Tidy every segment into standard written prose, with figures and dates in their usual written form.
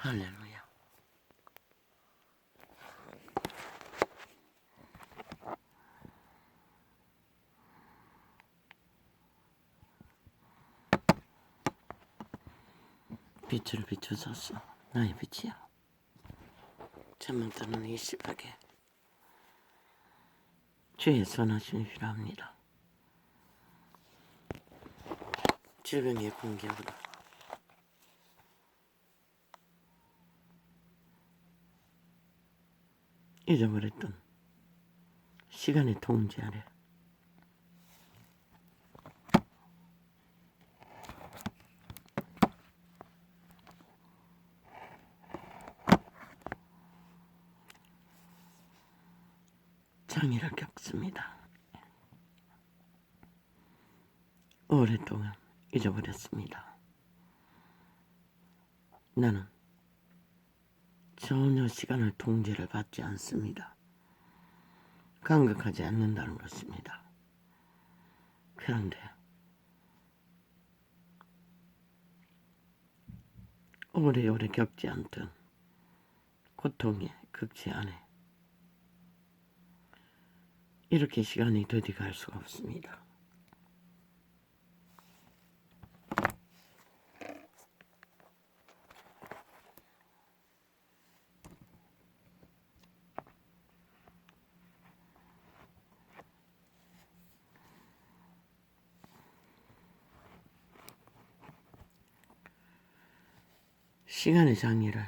할렐루야. 빛을 비춰줬어. 나의 빛이야. 잠만 드는 이 시각에 주의 선하심이 필요합니다. 질병의 공격으로 잊어버렸던 시간의 통제 아래 장애를 겪습니다. 오랫동안 잊어버렸습니다. 나는 전혀 시간을 통제를 받지 않습니다. 감각하지 않는다는 것입니다. 그런데 오래오래 겪지 않던 고통의 극치 안에 이렇게 시간이 더디 갈 수가 없습니다. 시간의 장애를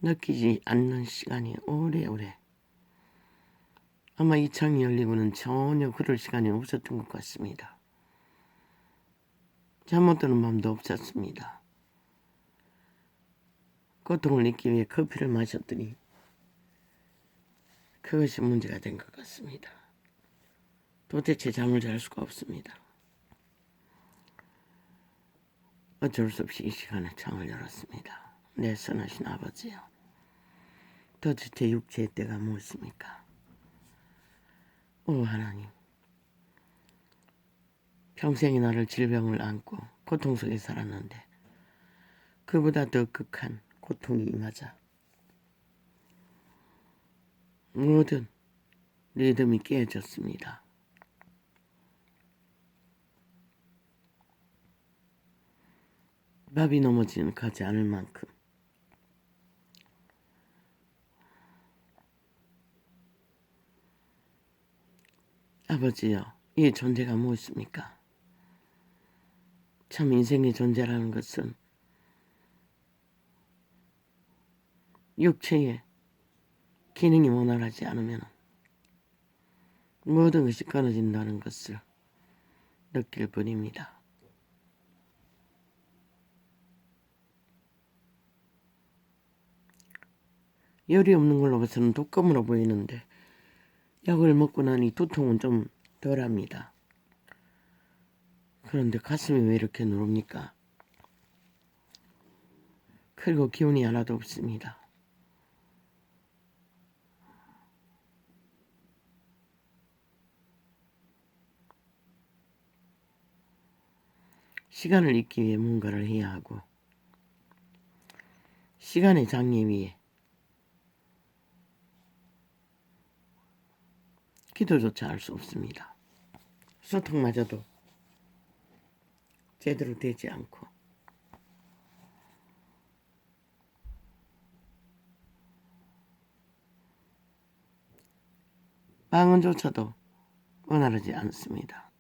느끼지 않는 시간이 오래오래 아마 이 창이 열리고는 전혀 그럴 시간이 없었던 것 같습니다. 잠 못 드는 마음도 없었습니다. 고통을 잊기 위해 커피를 마셨더니 그것이 문제가 된 것 같습니다. 도대체 잠을 잘 수가 없습니다. 어쩔 수 없이 이 시간에 창을 열었습니다. 내 선하신 아버지여, 도대체 육체의 때가 무엇입니까? 오 하나님, 평생이 나를 질병을 안고 고통 속에 살았는데 그보다 더 극한 고통이 임하자 모든 리듬이 깨졌습니다. 밥이 넘어지는 가지 않을 만큼 아버지여, 이 존재가 무엇입니까? 참 인생의 존재라는 것은 육체의 기능이 원활하지 않으면 모든 것이 끊어진다는 것을 느낄 뿐입니다. 열이 없는 걸로 봐서는 독감으로 보이는데 약을 먹고 나니 두통은 좀 덜합니다. 그런데 가슴이 왜 이렇게 누릅니까? 그리고 기운이 하나도 없습니다. 시간을 잊기 위해 뭔가를 해야 하고 시간의 장애 위에 기도조차 할 수 없습니다. 소통마저도 제대로 되지 않고 방언조차도 원활하지 않습니다.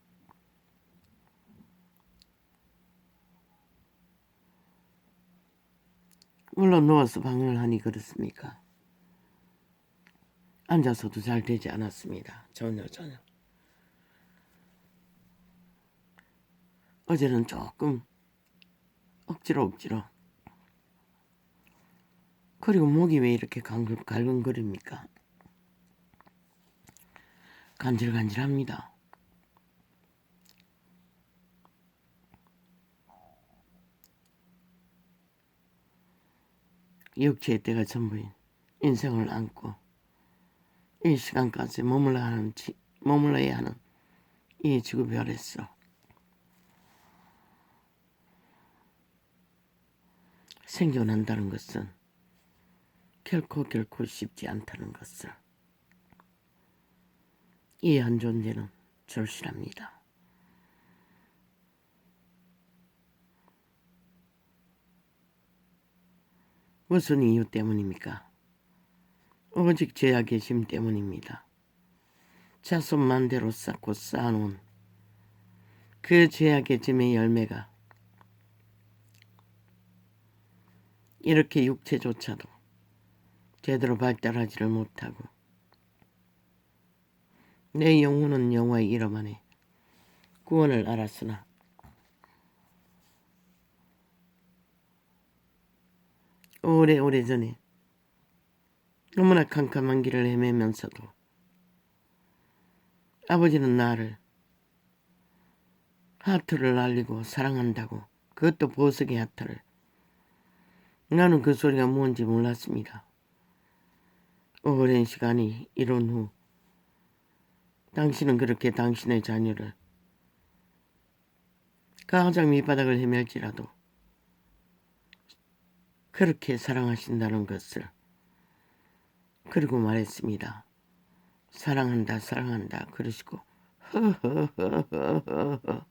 물론 누워서 방언을 하니 그렇습니까? 앉아서도 잘 되지 않았습니다. 전혀. 어제는 조금 억지로 그리고 목이 왜 이렇게 갈근거립니까? 간질간질합니다. 육체의 때가 전부인 인생을 안고 이 시간까지 머물러야 하는 이 지구별에서 생존한다는 것은 결코 쉽지 않다는 것을 이해한 존재는 절실합니다. 무슨 이유 때문입니까? 오직 죄악의 짐 때문입니다. 자손만 대로 쌓고 쌓아놓은 그 죄악의 짐의 열매가 이렇게 육체조차도 제대로 발달하지를 못하고 내 영혼은 여호와의 이름 안에 구원을 알았으나 오래전에 너무나 캄캄한 길을 헤매면서도 아버지는 나를 하트를 날리고 사랑한다고, 그것도 보석의 하트를. 나는 그 소리가 뭔지 몰랐습니다. 오랜 시간이 이른 후 당신은 그렇게 당신의 자녀를 가장 밑바닥을 헤맬지라도 그렇게 사랑하신다는 것을, 그리고 말했습니다. 사랑한다 그러시고 허허허허허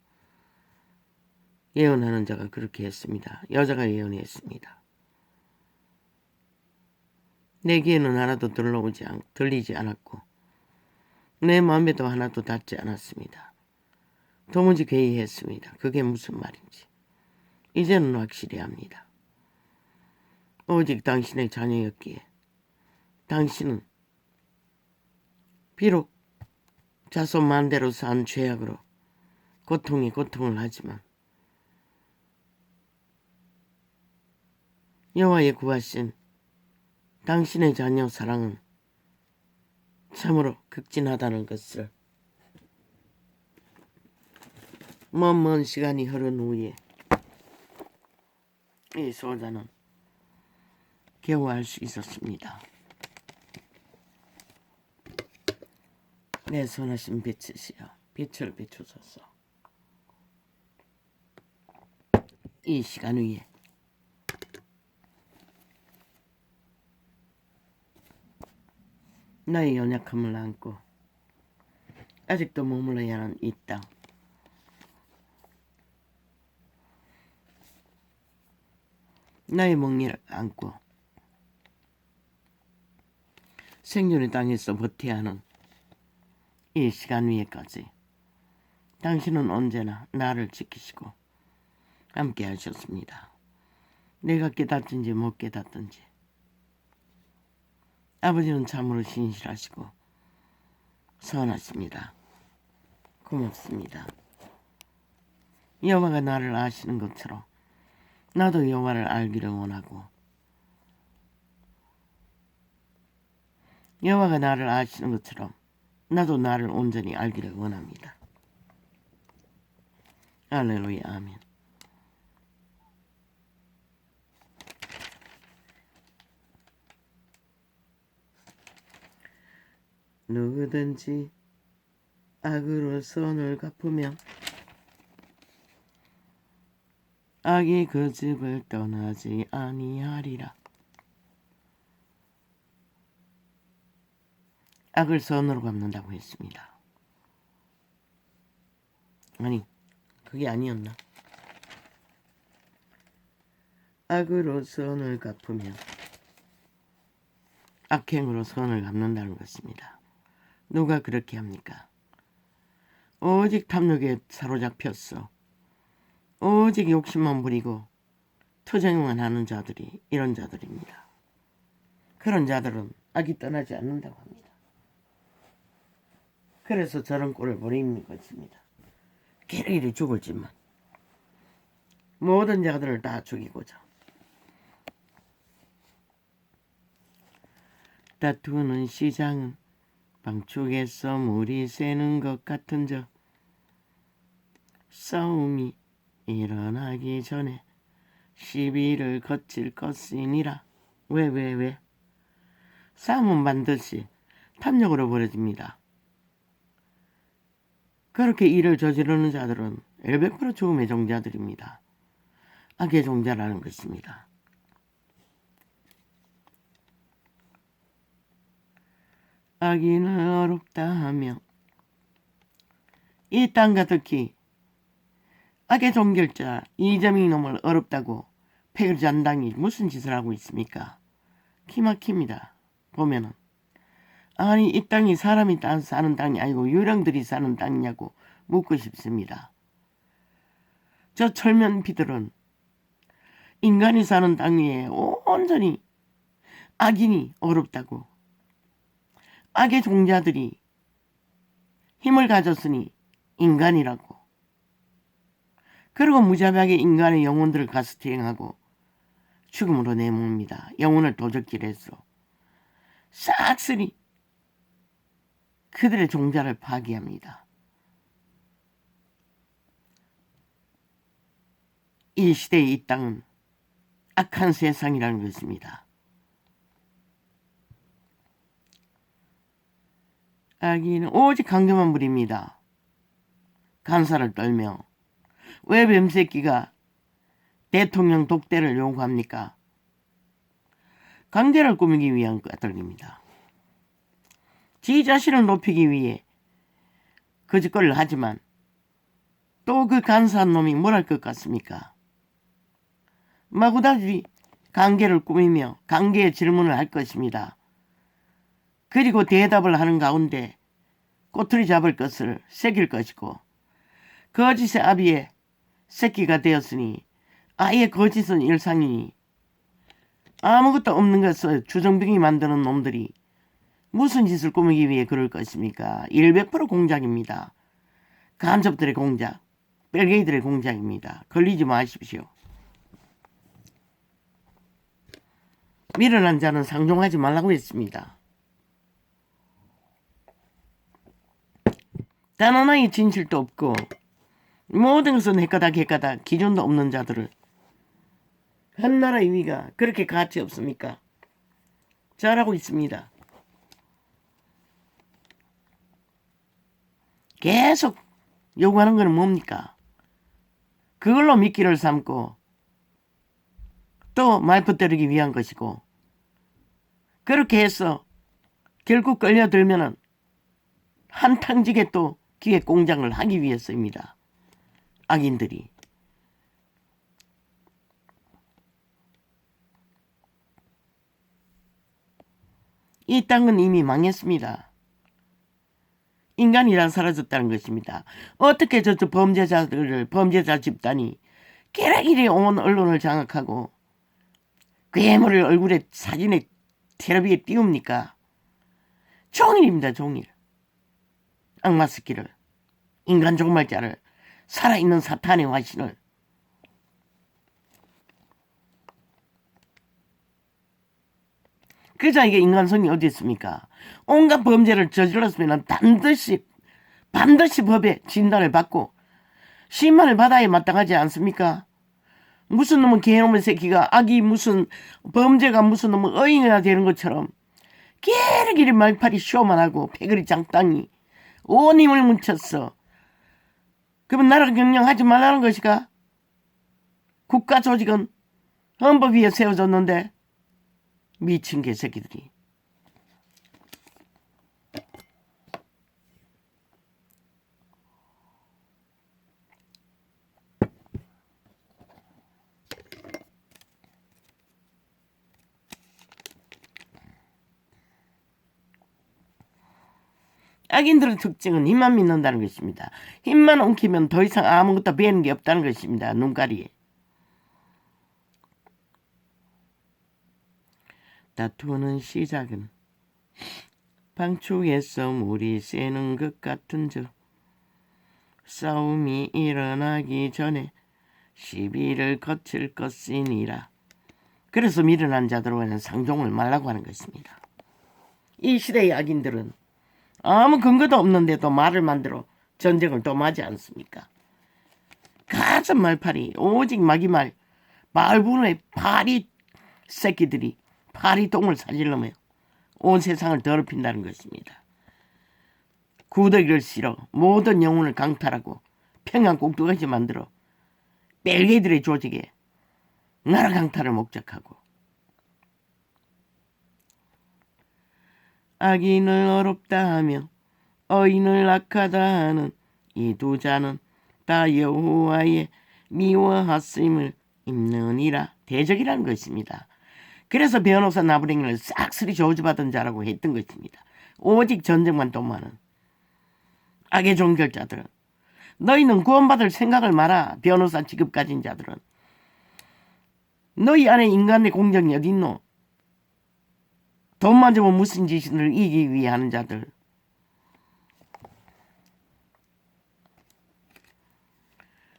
예언하는 자가 그렇게 했습니다. 여자가 예언했습니다. 내 귀에는 하나도 들리지 않았고 내 마음에도 하나도 닿지 않았습니다. 도무지 괴이했습니다. 그게 무슨 말인지 이제는 확실히 합니다. 오직 당신의 자녀였기에 당신은 비록 자손 만대로 산 죄악으로 고통을 하지만 여호와의 구하신 당신의 자녀 사랑은 참으로 극진하다는 것을 먼 시간이 흐른 후에 이 소자는 겨우 알 수 있었습니다. 내 선하신 빛이시여 빛을 비추소서. 이 시간 위에 나의 연약함을 안고 아직도 머물러야 하는 이 땅, 나의 멍에를 안고 생존의 땅에서 버텨야 하는 이 시간 위에까지 당신은 언제나 나를 지키시고 함께 하셨습니다. 내가 깨닫든지 못 깨닫든지 아버지는 참으로 신실하시고 선하십니다. 고맙습니다. 여호와가 나를 아시는 것처럼 나도 여호와를 알기를 원하고, 여호와가 나를 아시는 것처럼 나도 나를 온전히 알기를 원합니다. 할렐루야, 아멘. 누구든지 악으로 선을 갚으면 악이 그 집을 떠나지 아니하리라. 악을 선으로 갚는다고 했습니다. 아니, 그게 아니었나? 악으로 선을 갚으면 악행으로 선을 갚는다는 것입니다. 누가 그렇게 합니까? 오직 탐욕에 사로잡혔어. 오직 욕심만 부리고 투쟁만 하는 자들이 이런 자들입니다. 그런 자들은 악이 떠나지 않는다고 합니다. 그래서 저런 꼴을 벌이는 것입니다. 길이 죽을지만 모든 자들을 다 죽이고자 다투는 시장은 방축에서 물이 새는 것 같은저 싸움이 일어나기 전에 시비를 거칠 것이니라. 왜? 싸움은 반드시 탐욕으로 벌어집니다. 그렇게 일을 저지르는 자들은 100% 죽음의 종자들입니다. 악의 종자라는 것입니다. 악인을 어렵다 하며 이 땅과 특히 악의 종결자 이재명 놈을 어렵다고 패거리잔당이 무슨 짓을 하고 있습니까? 기막힙니다. 보면은 아니 이 땅이 사람이 사는 땅이 아니고 유령들이 사는 땅이냐고 묻고 싶습니다. 저 철면피들은 인간이 사는 땅 위에 온전히 악인이 어렵다고 악의 종자들이 힘을 가졌으니 인간이라고 그리고 무자비하게 인간의 영혼들을 가스팅하고 죽음으로 내모습니다. 영혼을 도적질해서 싹쓸이 그들의 종자를 파괴합니다. 이 시대의 이 땅은 악한 세상이라는 것입니다. 악인은 오직 강경한 부립니다. 간사를 떨며 왜 뱀새끼가 대통령 독대를 요구합니까? 강제를 꾸미기 위한 까닭입니다. 지 자신을 높이기 위해 거짓거리를 하지만 또 그 간사한 놈이 뭘 할 것 같습니까? 마구다지 관계를 꾸미며 관계의 질문을 할 것입니다. 그리고 대답을 하는 가운데 꼬투리 잡을 것을 새길 것이고 거짓의 아비의 새끼가 되었으니 아예 거짓은 일상이니 아무것도 없는 것을 주정뱅이 만드는 놈들이 무슨 짓을 꾸미기 위해 그럴 것입니까? 100% 공작입니다. 간첩들의 공작, 뺄개이들의 공작입니다. 걸리지 마십시오. 미련한 자는 상종하지 말라고 했습니다. 단 하나의 진실도 없고 모든 것은 헷가닥 기준도 없는 자들을 한 나라의 위가 그렇게 가치 없습니까? 잘하고 있습니다. 계속 요구하는 것은 뭡니까? 그걸로 미끼를 삼고 또 말벗대르기 위한 것이고 그렇게 해서 결국 끌려들면은 한탕지게 또 기획 공작을 하기 위해서입니다. 악인들이. 이 땅은 이미 망했습니다. 인간이 다 사라졌다는 것입니다. 어떻게 저 범죄자 집단이 깨라기리 온 언론을 장악하고 괴물을 얼굴에 사진에 텔레비에 띄웁니까? 종일입니다. 종일. 악마 새끼를, 인간 종말자를, 살아있는 사탄의 화신을. 그자 이게 인간성이 어디 있습니까? 온갖 범죄를 저질렀으면 반드시 법의 진단을 받고 심판을 받아야 마땅하지 않습니까? 무슨 놈은 개놈의 새끼가 악이 무슨 범죄가 무슨 놈은 어인이나 되는 것처럼 깨르기리 말팔이 쇼만 하고 패거리 장땅이 온 힘을 뭉쳤어. 그러면 나라를 경영하지 말라는 것이가? 국가 조직은 헌법 위에 세워졌는데 미친 개새끼들이. 악인들의 특징은 힘만 믿는다는 것입니다. 힘만 엉키면 더 이상 아무것도 배우는 게 없다는 것입니다. 눈가리에. 다투는 시작은 방축에서 물이 새는 것 같은 저 싸움이 일어나기 전에 시비를 거칠 것이니라. 그래서 미련한 자들과는 상종을 말라고 하는 것입니다. 이 시대의 악인들은 아무 근거도 없는데도 말을 만들어 전쟁을 도모하지 않습니까? 가슴 말팔이 오직 마기말 말분의 파리 새끼들이 파리똥을 사질러며 온 세상을 더럽힌다는 것입니다. 구더기를 실어 모든 영혼을 강탈하고 평양 꼭두가지 만들어 뺄개들의 조직에 나라 강탈을 목적하고 악인을 어렵다 하며 어인을 악하다 하는 이 두 자는 다 여호와의 미워하심을 입느니라. 대적이라는 것입니다. 그래서 변호사 나부랭이를 싹쓸이 저주받은 자라고 했던 것입니다. 오직 전쟁만 도모하는 악의 종결자들은, 너희는 구원받을 생각을 마라. 변호사 직급 가진 자들은 너희 안에 인간의 공정이 어디 있노? 돈만 주면 무슨 짓을 이기기 위해 하는 자들.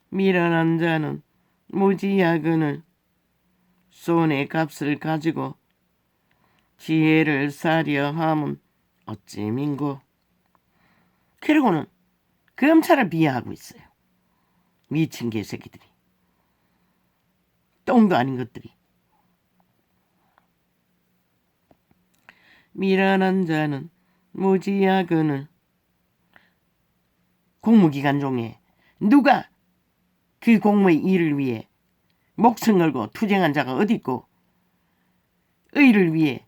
미련한 자는 무지야근을 손의 값을 가지고 지혜를 사려 함은 어찌민고. 그리고는 검찰을 비하하고 있어요. 미친 개새끼들이. 똥도 아닌 것들이. 미련한 자는 무지야근을, 공무기관 중에 누가 그 공무의 일을 위해 목숨 걸고 투쟁한 자가 어디 있고, 의를 위해,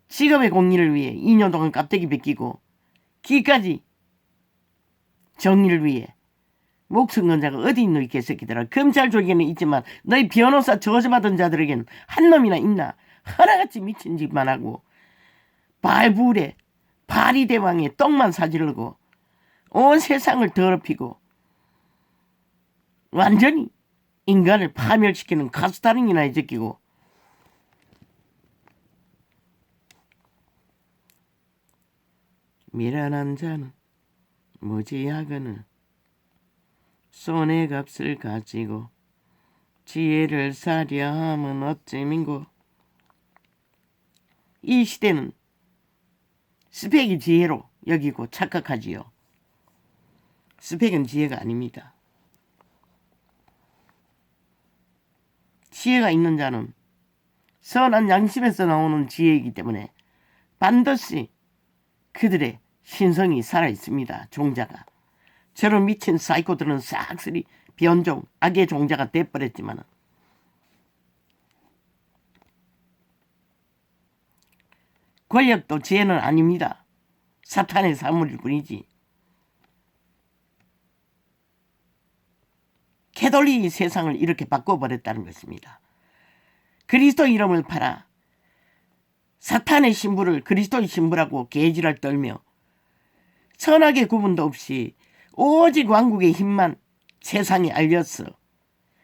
직업의 공의를 위해 2년 동안 깝대기 베끼고 기까지 정의를 위해 목숨 건 자가 어디 있노, 이 개새끼들아. 검찰 조직에는 있지만 너희 변호사 저주받은 자들에게는 한 놈이나 있나? 하나같이 미친 짓만 하고 발부래 파리대왕의 똥만 사지르고 온 세상을 더럽히고 완전히 인간을 파멸시키는 가스다링이나 해제끼고, 미련한 자는 무지하거늘 손의 값을 가지고 지혜를 사려 함은 어찌민고. 이 시대는 스펙이 지혜로 여기고 착각하지요. 스펙은 지혜가 아닙니다. 지혜가 있는 자는 선한 양심에서 나오는 지혜이기 때문에 반드시 그들의 신성이 살아있습니다. 종자가. 저런 미친 사이코들은 싹쓸이 변종, 악의 종자가 돼버렸지만 권력도 지혜는 아닙니다. 사탄의 사물일 뿐이지. 캐돌리 세상을 이렇게 바꿔버렸다는 것입니다. 그리스도 이름을 팔아 사탄의 신부를 그리스도의 신부라고 개지랄 떨며 선악의 구분도 없이 오직 왕국의 힘만 세상에 알렸어.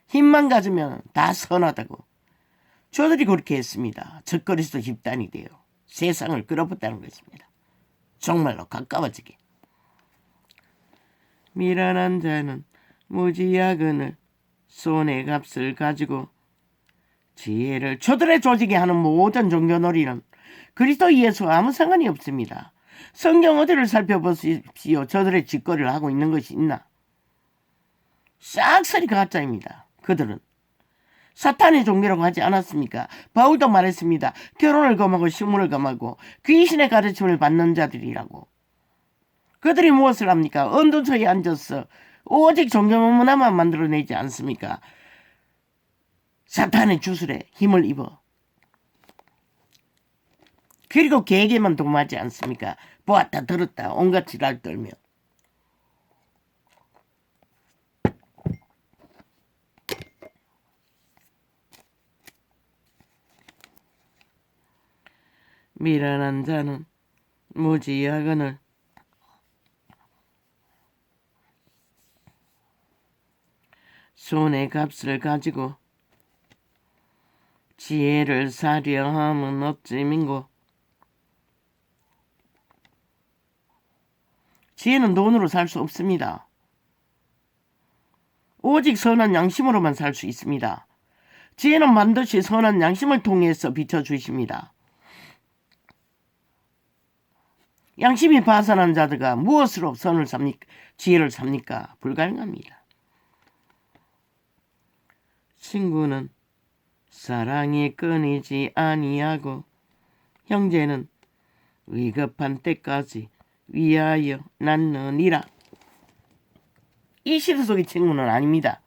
힘만 가지면 다 선하다고. 저들이 그렇게 했습니다. 적그리스도 집단이 되어 세상을 끌어붙다는 것입니다. 정말로 가까워지게. 미련한 자는 무지야근을 손의 값을 가지고 지혜를, 저들의 조직에 하는 모든 종교놀이는 그리스도 예수와 아무 상관이 없습니다. 성경 어디를 살펴보십시오. 저들의 짓거리를 하고 있는 것이 있나? 싹쓸이 가짜입니다. 그들은 사탄의 종교라고 하지 않았습니까? 바울도 말했습니다. 결혼을 금하고 식물을 금하고 귀신의 가르침을 받는 자들이라고. 그들이 무엇을 합니까? 언둔처에 앉아서 오직 종교 문화만 만들어내지 않습니까? 사탄의 주술에 힘을 입어. 그리고 개에게만 도마지 않습니까? 보았다 들었다 온갖 지랄 떨며. 미련한 자는 무지하거늘 손의 값을 가지고 지혜를 사려 함은 어찌민고. 지혜는 돈으로 살 수 없습니다. 오직 선한 양심으로만 살 수 있습니다. 지혜는 반드시 선한 양심을 통해서 비춰주십니다. 양심이 파산한 자들과 무엇으로 선을 삽니까? 지혜를 삽니까? 불가능합니다. 친구는 사랑이 끊이지 아니하고 형제는 위급한 때까지 위하여 낳느니라. 이 시대 속의 친구는 아닙니다.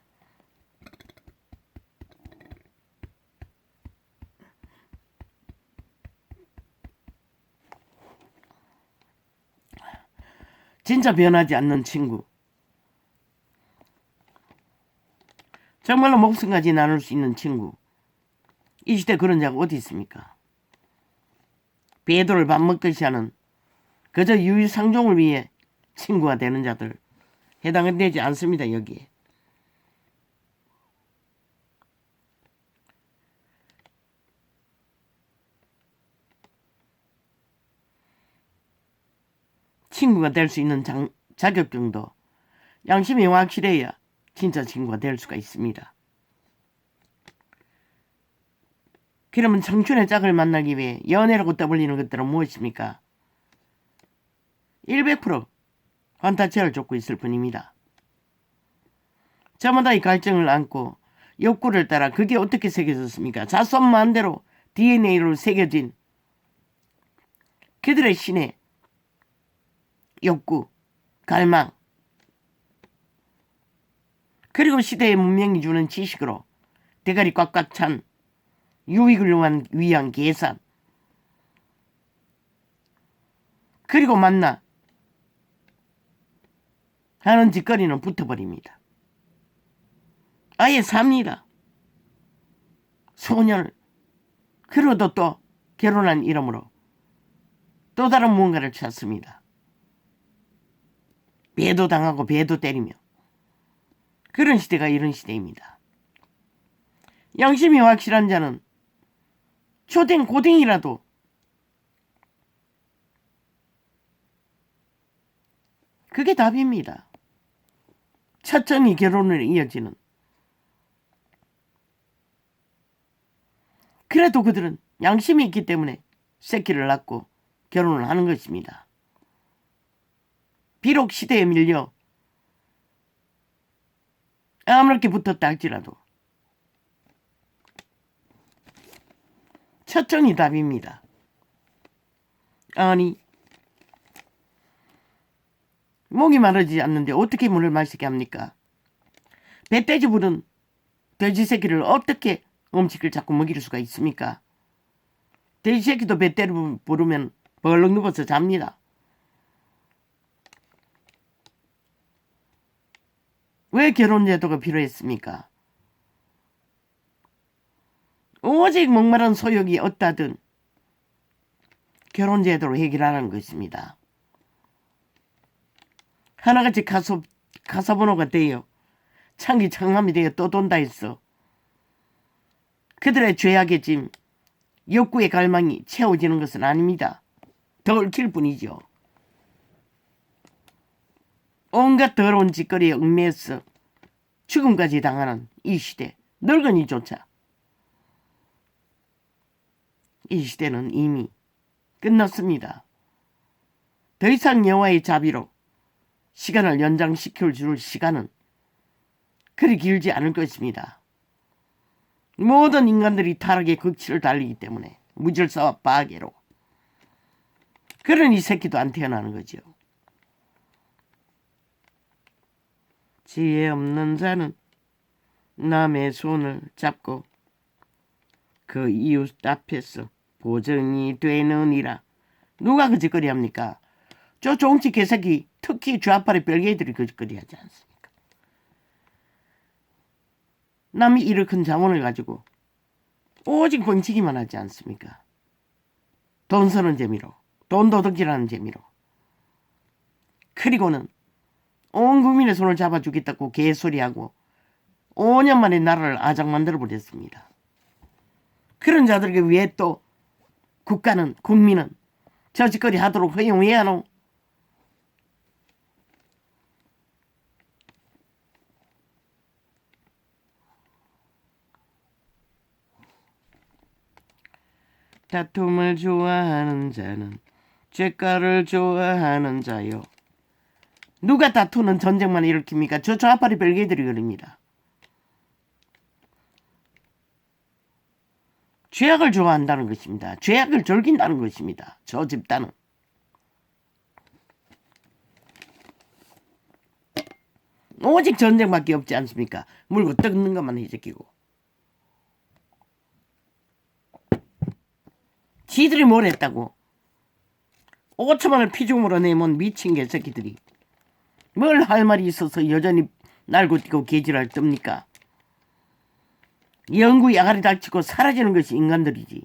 진짜 변하지 않는 친구. 정말로 목숨까지 나눌 수 있는 친구. 이 시대 그런 자가 어디 있습니까? 배도를 밥 먹듯이 하는 그저 유유상종을 위해 친구가 되는 자들 해당은 되지 않습니다. 여기에. 친구가 될 수 있는 자격증도 양심이 확실해야 진짜 친구가 될 수가 있습니다. 그러면 청춘의 짝을 만나기 위해 연애라고 떠벌리는 것들은 무엇입니까? 100% 환타체를 쫓고 있을 뿐입니다. 저마다 이 갈증을 안고 욕구를 따라 그게 어떻게 새겨졌습니까? 자손 마음대로 DNA로 새겨진 그들의 신의 욕구, 갈망, 그리고 시대의 문명이 주는 지식으로 대가리 꽉꽉 찬 유익을 위한 계산, 그리고 만나 하는 짓거리는 붙어버립니다. 아예 삽니다. 소년을. 그러도 또 결혼한 이름으로 또 다른 무언가를 찾습니다. 배도 당하고 배도 때리며. 그런 시대가 이런 시대입니다. 양심이 확실한 자는 초딩 고딩이라도 그게 답입니다. 첫정이 결혼을 이어지는. 그래도 그들은 양심이 있기 때문에 새끼를 낳고 결혼을 하는 것입니다. 비록 시대에 밀려 아무렇게 붙었다 할지라도 첫정이 답입니다. 아니, 목이 마르지 않는데 어떻게 물을 마시게 합니까? 배돼지 부른 돼지 새끼를 어떻게 음식을 자꾸 먹일 수가 있습니까? 돼지 새끼도 배때를 부르면 벌렁 누워서 잡니다. 왜 결혼제도가 필요했습니까? 오직 목마른 소욕이 어따든 결혼제도로 해결하는 것입니다. 하나같이 가사번호가 되어 창기 청함이 되어 떠돈다 했어. 그들의 죄악의 짐, 욕구의 갈망이 채워지는 것은 아닙니다. 더 얽힐 뿐이죠. 온갖 더러운 짓거리에 얽매여서 죽음까지 당하는 이 시대, 늙은이조차. 이 시대는 이미 끝났습니다. 더 이상 여호와의 자비로 시간을 연장시켜 줄 시간은 그리 길지 않을 것입니다. 모든 인간들이 타락의 극치를 달리기 때문에 무질서와 파괴로. 그러니 이 새끼도 안 태어나는 거죠. 지혜 없는 자는 남의 손을 잡고 그 이웃 앞에서 보증이 되느니라. 누가 그 짓거리 합니까? 저 종치 개새끼, 특히 좌파의 별개들이 그 짓거리 하지 않습니까? 남이 이를 큰 자원을 가지고 오직 뻥치기만 하지 않습니까? 돈 쓰는 재미로, 돈 도둑질하는 재미로. 그리고는 온 국민의 손을 잡아주겠다고 개소리하고 5년 만에 나라를 아작 만들어버렸습니다. 그런 자들에게 왜 또 국가는, 국민은 저 짓거리 하도록 허용해야 하노? 다툼을 좋아하는 자는 죄가를 좋아하는 자요. 누가 다투는 전쟁만 일으킵니까? 저 좌파리 별개들이 그럽니다. 죄악을 좋아한다는 것입니다. 죄악을 즐긴다는 것입니다. 저 집단은. 오직 전쟁밖에 없지 않습니까? 물고 뜯는 것만 해제끼고. 지들이 뭘 했다고 5천만을 피죽으로 내몬 미친 개새끼들이 뭘 할 말이 있어서 여전히 날고 뛰고 개지랄 뜹니까? 영구 야가리 닥치고 사라지는 것이 인간들이지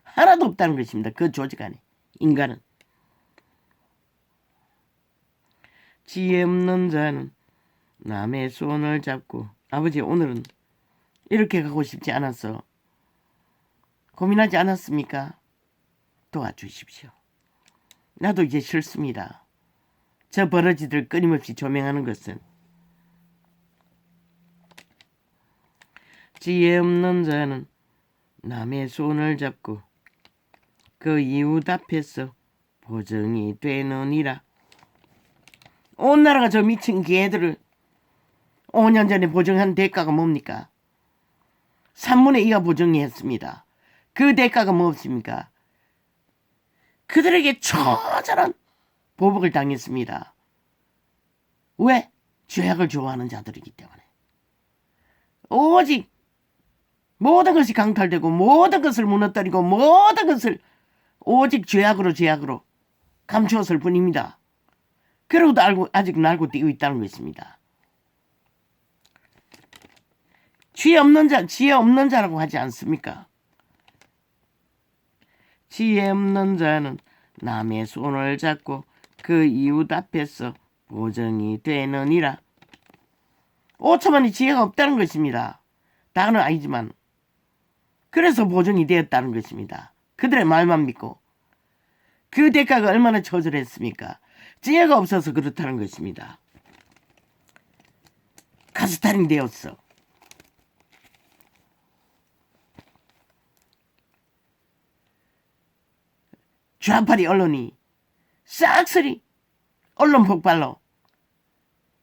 하나도 없다는 것입니다. 그 조직 안에 인간은. 지혜 없는 자는 남의 손을 잡고. 아버지, 오늘은 이렇게 가고 싶지 않아서 고민하지 않았습니까? 도와주십시오. 나도 이제 싫습니다. 저 버러지들 끊임없이 조명하는 것은. 지혜 없는 자는 남의 손을 잡고 그 이웃 앞에서 보증이 되느니라. 온 나라가 저 미친 개들을 5년 전에 보증한 대가가 뭡니까? 3분의 2가 보증이 했습니다. 그 대가가 무엇입니까? 그들에게 처절한 보복을 당했습니다. 왜? 죄악을 좋아하는 자들이기 때문에. 오직 모든 것이 강탈되고 모든 것을 무너뜨리고 모든 것을 오직 죄악으로 감추었을 뿐입니다. 그러고도 아직 날고 뛰고 있다는 것입니다. 지혜 없는 자라고 하지 않습니까? 지혜 없는 자는 남의 손을 잡고 그 이웃 앞에서 보증이 되느니라. 5천만이 지혜가 없다는 것입니다. 다는 아니지만 그래서 보증이 되었다는 것입니다. 그들의 말만 믿고. 그 대가가 얼마나 처절했습니까? 지혜가 없어서 그렇다는 것입니다. 가스타링 되었어. 좌파리 언론이 싹쓸이 언론 폭발로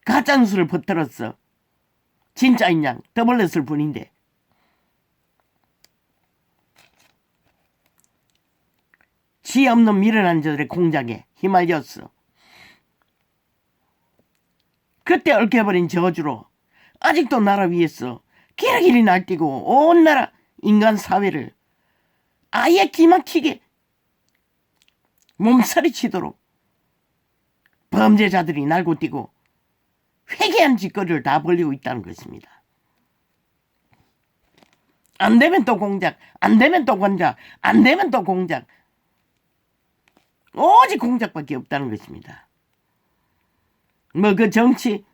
가짜뉴스를 퍼뜨렸어. 진짜인 양 떠벌렸을 뿐인데. 지혜 없는 미련한 자들의 공작에 휘말렸어. 그때 얽혀버린 저주로 아직도 나라 위에서 기러기리 날뛰고 온 나라 인간 사회를 아예 기막히게 몸서리치도록 범죄자들이 날고 뛰고 회개한 짓거리를 다 벌리고 있다는 것입니다. 안 되면 또 공작, 안 되면 또 공작, 안 되면 또 공작. 오직 공작밖에 없다는 것입니다. 뭐 그 정치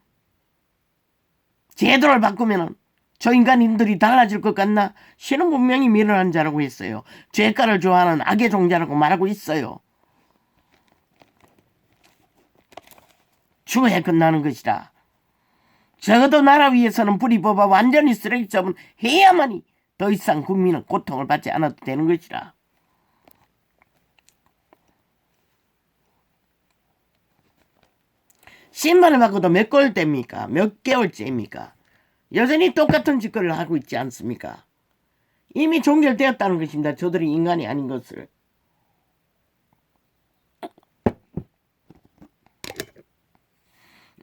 제도를 바꾸면은 저 인간인들이 달라질 것 같나? 신은 분명히 미련한 자라고 했어요. 죄가를 좋아하는 악의 종자라고 말하고 있어요. 추후에 끝나는 것이다. 적어도 나라 위에서는 불이 뽑아 완전히 쓰레기처분 해야만이 더 이상 국민은 고통을 받지 않아도 되는 것이다. 심판을 받고도 몇 개월째입니까? 몇 개월째입니까? 여전히 똑같은 짓거리를 하고 있지 않습니까? 이미 종결되었다는 것입니다. 저들이 인간이 아닌 것을.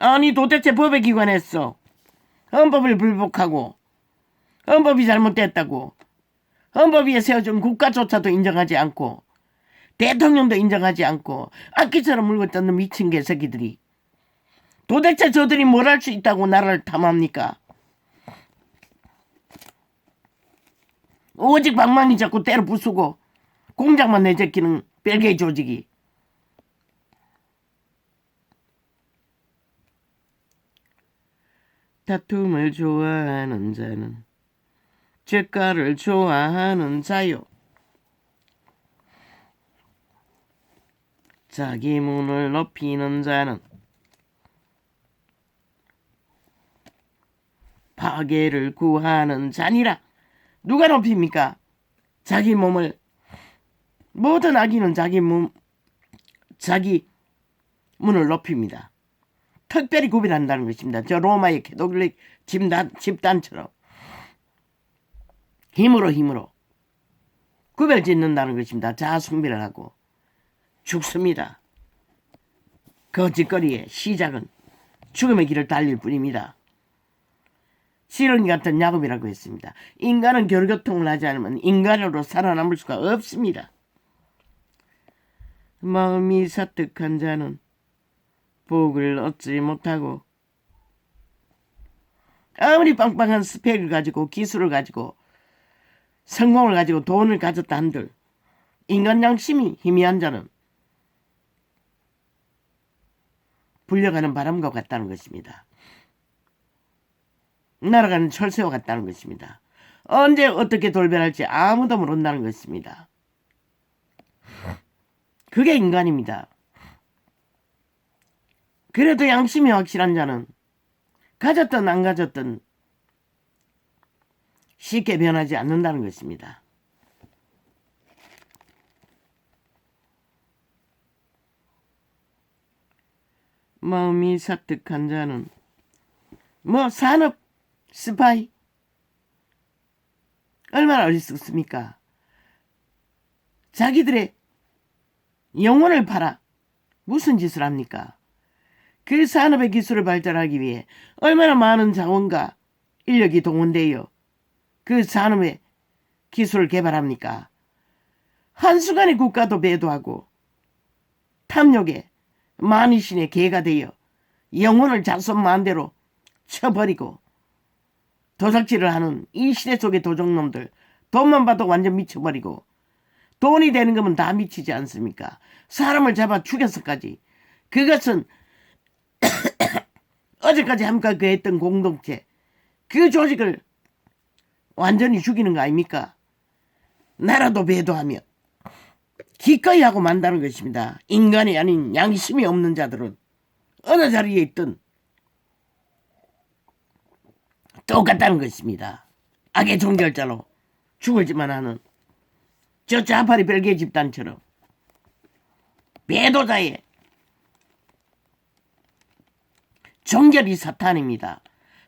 아니 도대체 법에 기관했어. 헌법을 불복하고 헌법이 잘못됐다고 헌법 위에 세워준 국가조차도 인정하지 않고 대통령도 인정하지 않고 악기처럼 물고 뜯는 미친 개새끼들이 도대체 저들이 뭘 할 수 있다고 나라를 탐합니까? 오직 방망이 잡고 때려 부수고 공작만 내제끼는 별개의 조직이. 다툼을 좋아하는 자는 죄가를 좋아하는 자요. 자기 문을 높이는 자는 파괴를 구하는 자니라. 누가 높입니까? 자기 몸을. 모든 악인은 자기 문을 높입니다. 특별히 구별한다는 것입니다. 저 로마의 캐톨릭 집단처럼 힘으로 구별 짓는다는 것입니다. 자아숭배를 하고 죽습니다. 거짓거리의 시작은 죽음의 길을 달릴 뿐입니다. 시런 같은 야곱이라고 했습니다. 인간은 결교통을 하지 않으면 인간으로 살아남을 수가 없습니다. 마음이 사특한 자는 복을 얻지 못하고 아무리 빵빵한 스펙을 가지고 기술을 가지고 성공을 가지고 돈을 가졌다 한들 인간 양심이 희미한 자는 불려가는 바람과 같다는 것입니다. 날아가는 철새와 같다는 것입니다. 언제 어떻게 돌변할지 아무도 모른다는 것입니다. 그게 인간입니다. 그래도 양심이 확실한 자는 가졌든 안 가졌든 쉽게 변하지 않는다는 것입니다. 마음이 사특한 자는 산업 스파이 얼마나 어리석습니까? 자기들의 영혼을 팔아 무슨 짓을 합니까? 그 산업의 기술을 발달하기 위해 얼마나 많은 자원과 인력이 동원되어 그 산업의 기술을 개발합니까? 한순간에 국가도 배도하고 탐욕에 만이신의 개가 되어 영혼을 자손만대로 쳐버리고 도적질을 하는 이 시대 속의 도적놈들, 돈만 봐도 완전 미쳐버리고 돈이 되는 거면 다 미치지 않습니까? 사람을 잡아 죽여서까지. 그것은 어제까지 함께 그 했던 공동체, 그 조직을 완전히 죽이는 거 아닙니까? 나라도 배도하며 기꺼이 하고 만다는 것입니다. 인간이 아닌 양심이 없는 자들은 어느 자리에 있든 똑같다는 것입니다. 악의 종결자로 죽을지만 하는 저 자파리 별개 집단처럼 배도자의 종결이 사탄입니다.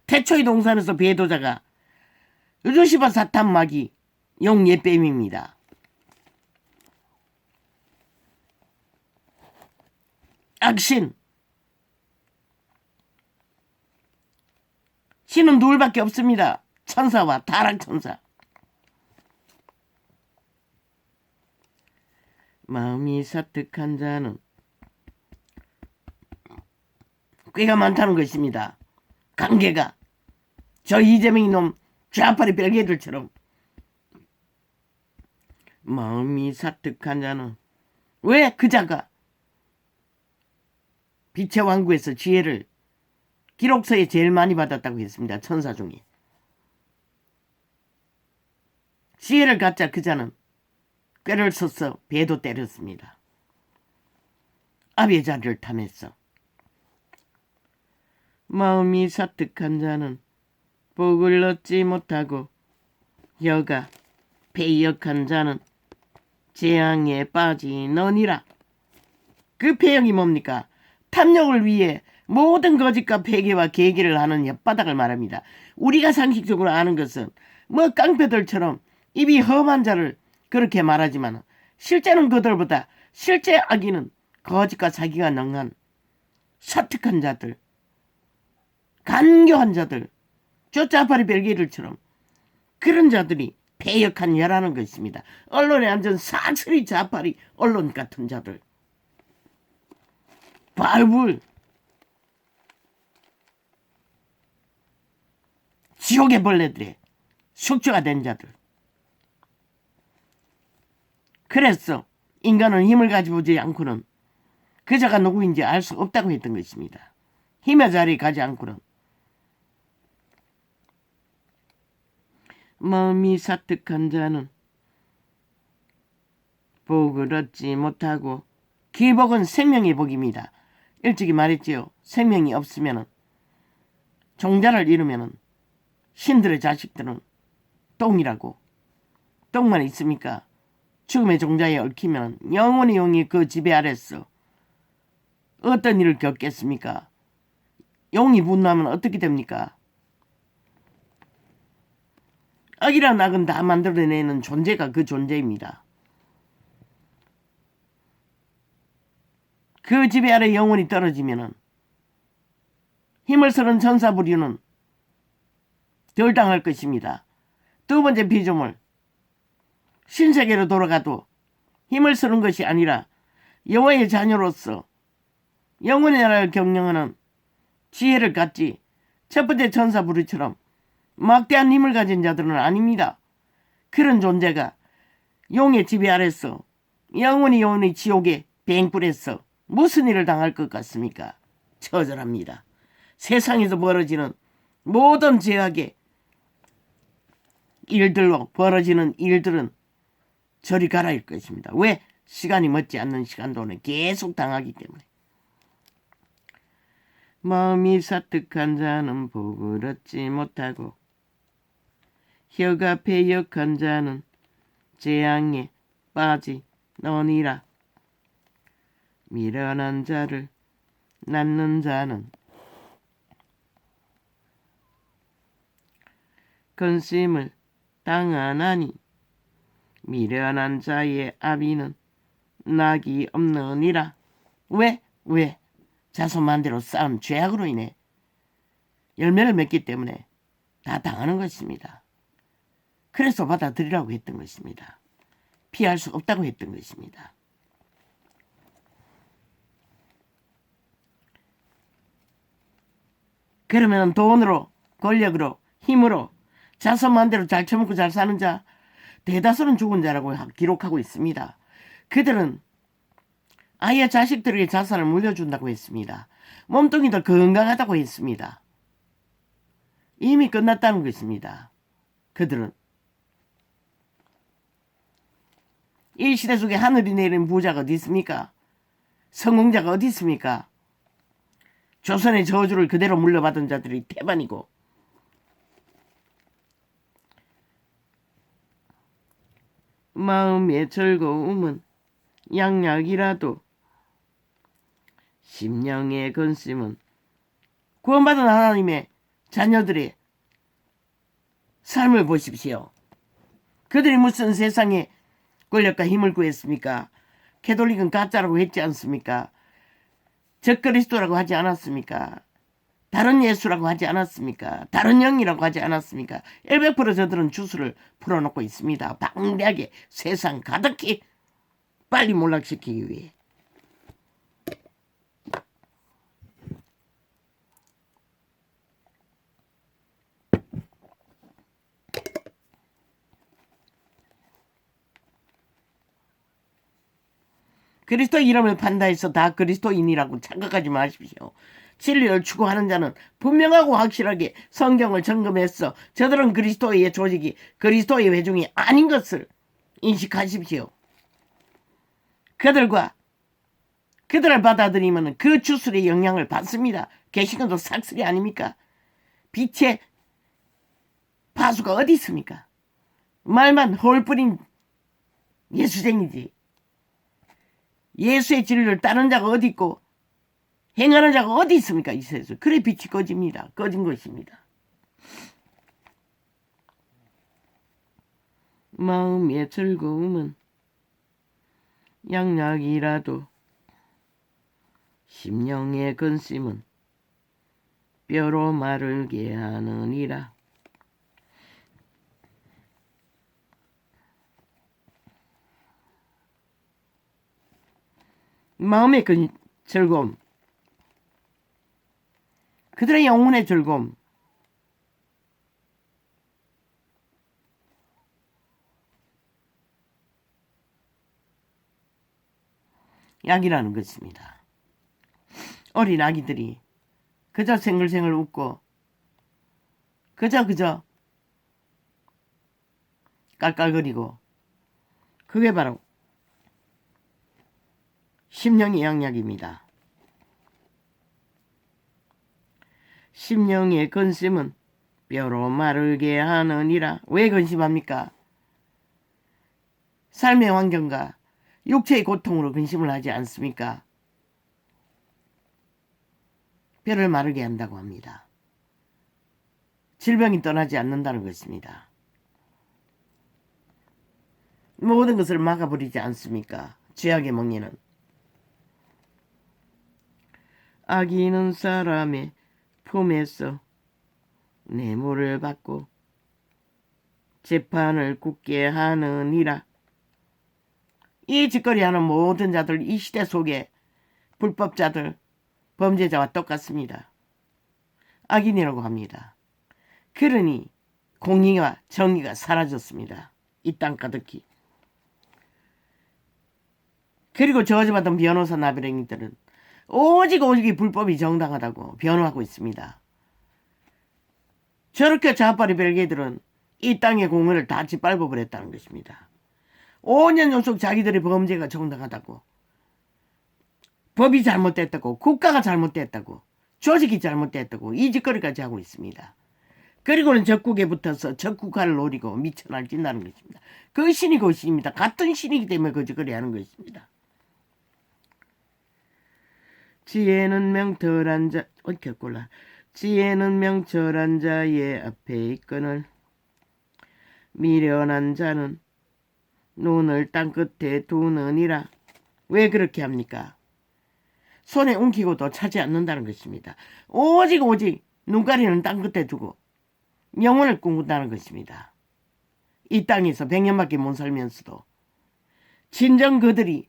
태초의 동산에서 배도자가 루시퍼 사탄 마귀 용예뱀입니다. 악신 신은 둘밖에 없습니다. 천사와 타락천사. 마음이 사특한 자는 꾀가 많다는 것입니다. 관계가 저 이재명 이놈 좌파리 별개들처럼. 마음이 사특한 자는 왜 그 자가 빛의 왕국에서 지혜를 기록서에 제일 많이 받았다고 했습니다. 천사 중에. 지혜를 갖자 그 자는 꾀를 써서 배도 때렸습니다. 아비의 자리를 탐했어. 마음이 사특한 자는 복을 얻지 못하고 여가 패역한 자는 재앙에 빠지느니라. 그 패역이 뭡니까? 탐욕을 위해 모든 거짓과 폐기와 계기를 하는 엿바닥을 말합니다. 우리가 상식적으로 아는 것은 깡패들처럼 입이 험한 자를 그렇게 말하지만 실제는 그들보다 실제 악인은 거짓과 사기가 능한 사특한 자들, 간교한 자들, 저 짜파리 별개들처럼 그런 자들이 패역한 여라는 것입니다. 언론에 앉은 사슬이 자파리 언론 같은 자들, 발불 지옥의 벌레들의 숙주가 된 자들. 그래서 인간은 힘을 가지고 오지 않고는 그 자가 누구인지 알 수 없다고 했던 것입니다. 힘의 자리에 가지 않고는. 마음이 사특한 자는 복을 얻지 못하고 기복은 생명의 복입니다. 일찍이 말했지요. 생명이 없으면 종자를 잃으면 신들의 자식들은 똥이라고. 똥만 있습니까? 죽음의 종자에 얽히면 영원히 용이 그 지배 아래서 어떤 일을 겪겠습니까? 용이 분노하면 어떻게 됩니까? 악이란 악은 다 만들어내는 존재가 그 존재입니다. 그 지배 아래 영혼이 떨어지면 힘을 쓰는 천사 부류는 덜 당할 것입니다. 두 번째 피조물, 신세계로 돌아가도 힘을 쓰는 것이 아니라 여호와의 자녀로서 영원의 나라를 경영하는 지혜를 갖지 첫 번째 천사 부르처럼 막대한 힘을 가진 자들은 아닙니다. 그런 존재가 용의 지배 아래서 영원히 지옥의 뱅굴에서 무슨 일을 당할 것 같습니까? 처절합니다. 세상에서 벌어지는 모든 죄악의 일들로 벌어지는 일들은 저리 가라일 것입니다. 왜? 시간이 멎지 않는 시간 동안에 계속 당하기 때문에. 마음이 사특한 자는 복을 얻지 못하고 혀가 패역한 자는 재앙에 빠지느니라. 미련한 자를 낳는 자는 근심을 당하나니 미련한 자의 아비는 낙이 없느니라. 왜? 자손만대로 쌓은 죄악으로 인해 열매를 맺기 때문에 다 당하는 것입니다. 그래서 받아들이라고 했던 것입니다. 피할 수 없다고 했던 것입니다. 그러면 돈으로, 권력으로, 힘으로 자손만대로 잘 처먹고 잘 사는 자 대다수는 죽은 자라고 기록하고 있습니다. 그들은 아예 자식들에게 자산을 물려준다고 했습니다. 몸뚱이도 건강하다고 했습니다. 이미 끝났다는 것입니다. 그들은 이 시대 속에 하늘이 내린 부자가 어디 있습니까? 성공자가 어디 있습니까? 조선의 저주를 그대로 물려받은 자들이 태반이고 마음의 즐거움은 양약이라도 심령의 근심은 구원받은 하나님의 자녀들의 삶을 보십시오. 그들이 무슨 세상에 권력과 힘을 구했습니까? 캐톨릭은 가짜라고 했지 않습니까? 적그리스도라고 하지 않았습니까? 다른 예수라고 하지 않았습니까? 다른 영이라고 하지 않았습니까? 100% 저들은 주술을 풀어놓고 있습니다. 방대하게 세상 가득히 빨리 몰락시키기 위해. 그리스도 이름을 판다 해서 다 그리스도인이라고 착각하지 마십시오. 진리를 추구하는 자는 분명하고 확실하게 성경을 점검해서 저들은 그리스도의 조직이 그리스도의 회중이 아닌 것을 인식하십시오. 그들을 받아들이면 그 주술의 영향을 받습니다. 개신교도 삭슬이 아닙니까? 빛의 파수가 어디 있습니까? 말만 홀뿌린 예수쟁이지. 예수의 진리를 따르는 자가 어디 있고 행하는 자가 어디 있습니까? 이 세상에서. 그래 빛이 꺼집니다. 꺼진 것입니다. 마음의 즐거움은 양약이라도 심령의 근심은 뼈로 마르게 하느니라. 마음의 즐거움, 그들의 영혼의 즐거움, 약이라는 것입니다. 어린 아기들이 그저 생글생글 웃고 그저 깔깔거리고 그게 바로 심령의 양약입니다. 심령의 근심은 뼈로 마르게 하느니라. 왜 근심합니까? 삶의 환경과 육체의 고통으로 근심을 하지 않습니까? 뼈를 마르게 한다고 합니다. 질병이 떠나지 않는다는 것입니다. 모든 것을 막아버리지 않습니까? 죄악의 멍에는. 악인은 사람의 품에서 뇌물을 받고 재판을 굳게 하느니라. 이 짓거리하는 모든 자들, 이 시대 속에 불법자들, 범죄자와 똑같습니다. 악인이라고 합니다. 그러니 공의와 정의가 사라졌습니다. 이 땅 가득히. 그리고 저주받은 변호사 나비랭이들은 오직 이 불법이 정당하다고 변호하고 있습니다. 저렇게 좌빨이 별개들은 이 땅의 공의를 다 짓밟아버렸다는 것입니다. 5년 연속 자기들의 범죄가 정당하다고, 법이 잘못됐다고, 국가가 잘못됐다고, 조직이 잘못됐다고 이 짓거리까지 하고 있습니다. 그리고는 적국에 붙어서 적국화를 노리고 미쳐날뛴다는 것입니다. 그 신이 그 신입니다. 같은 신이기 때문에 그 짓거리 하는 것입니다. 지혜는 명철한 자, 옳겠구나. 지혜는 명철한 자의 앞에 있거늘 미련한 자는 눈을 땅끝에 두느니라. 왜 그렇게 합니까? 손에 움키고도 차지 않는다는 것입니다. 오직 눈가리는 땅끝에 두고 영혼을 꿈꾼다는 것입니다. 이 땅에서 100년밖에 못 살면서도 진정 그들이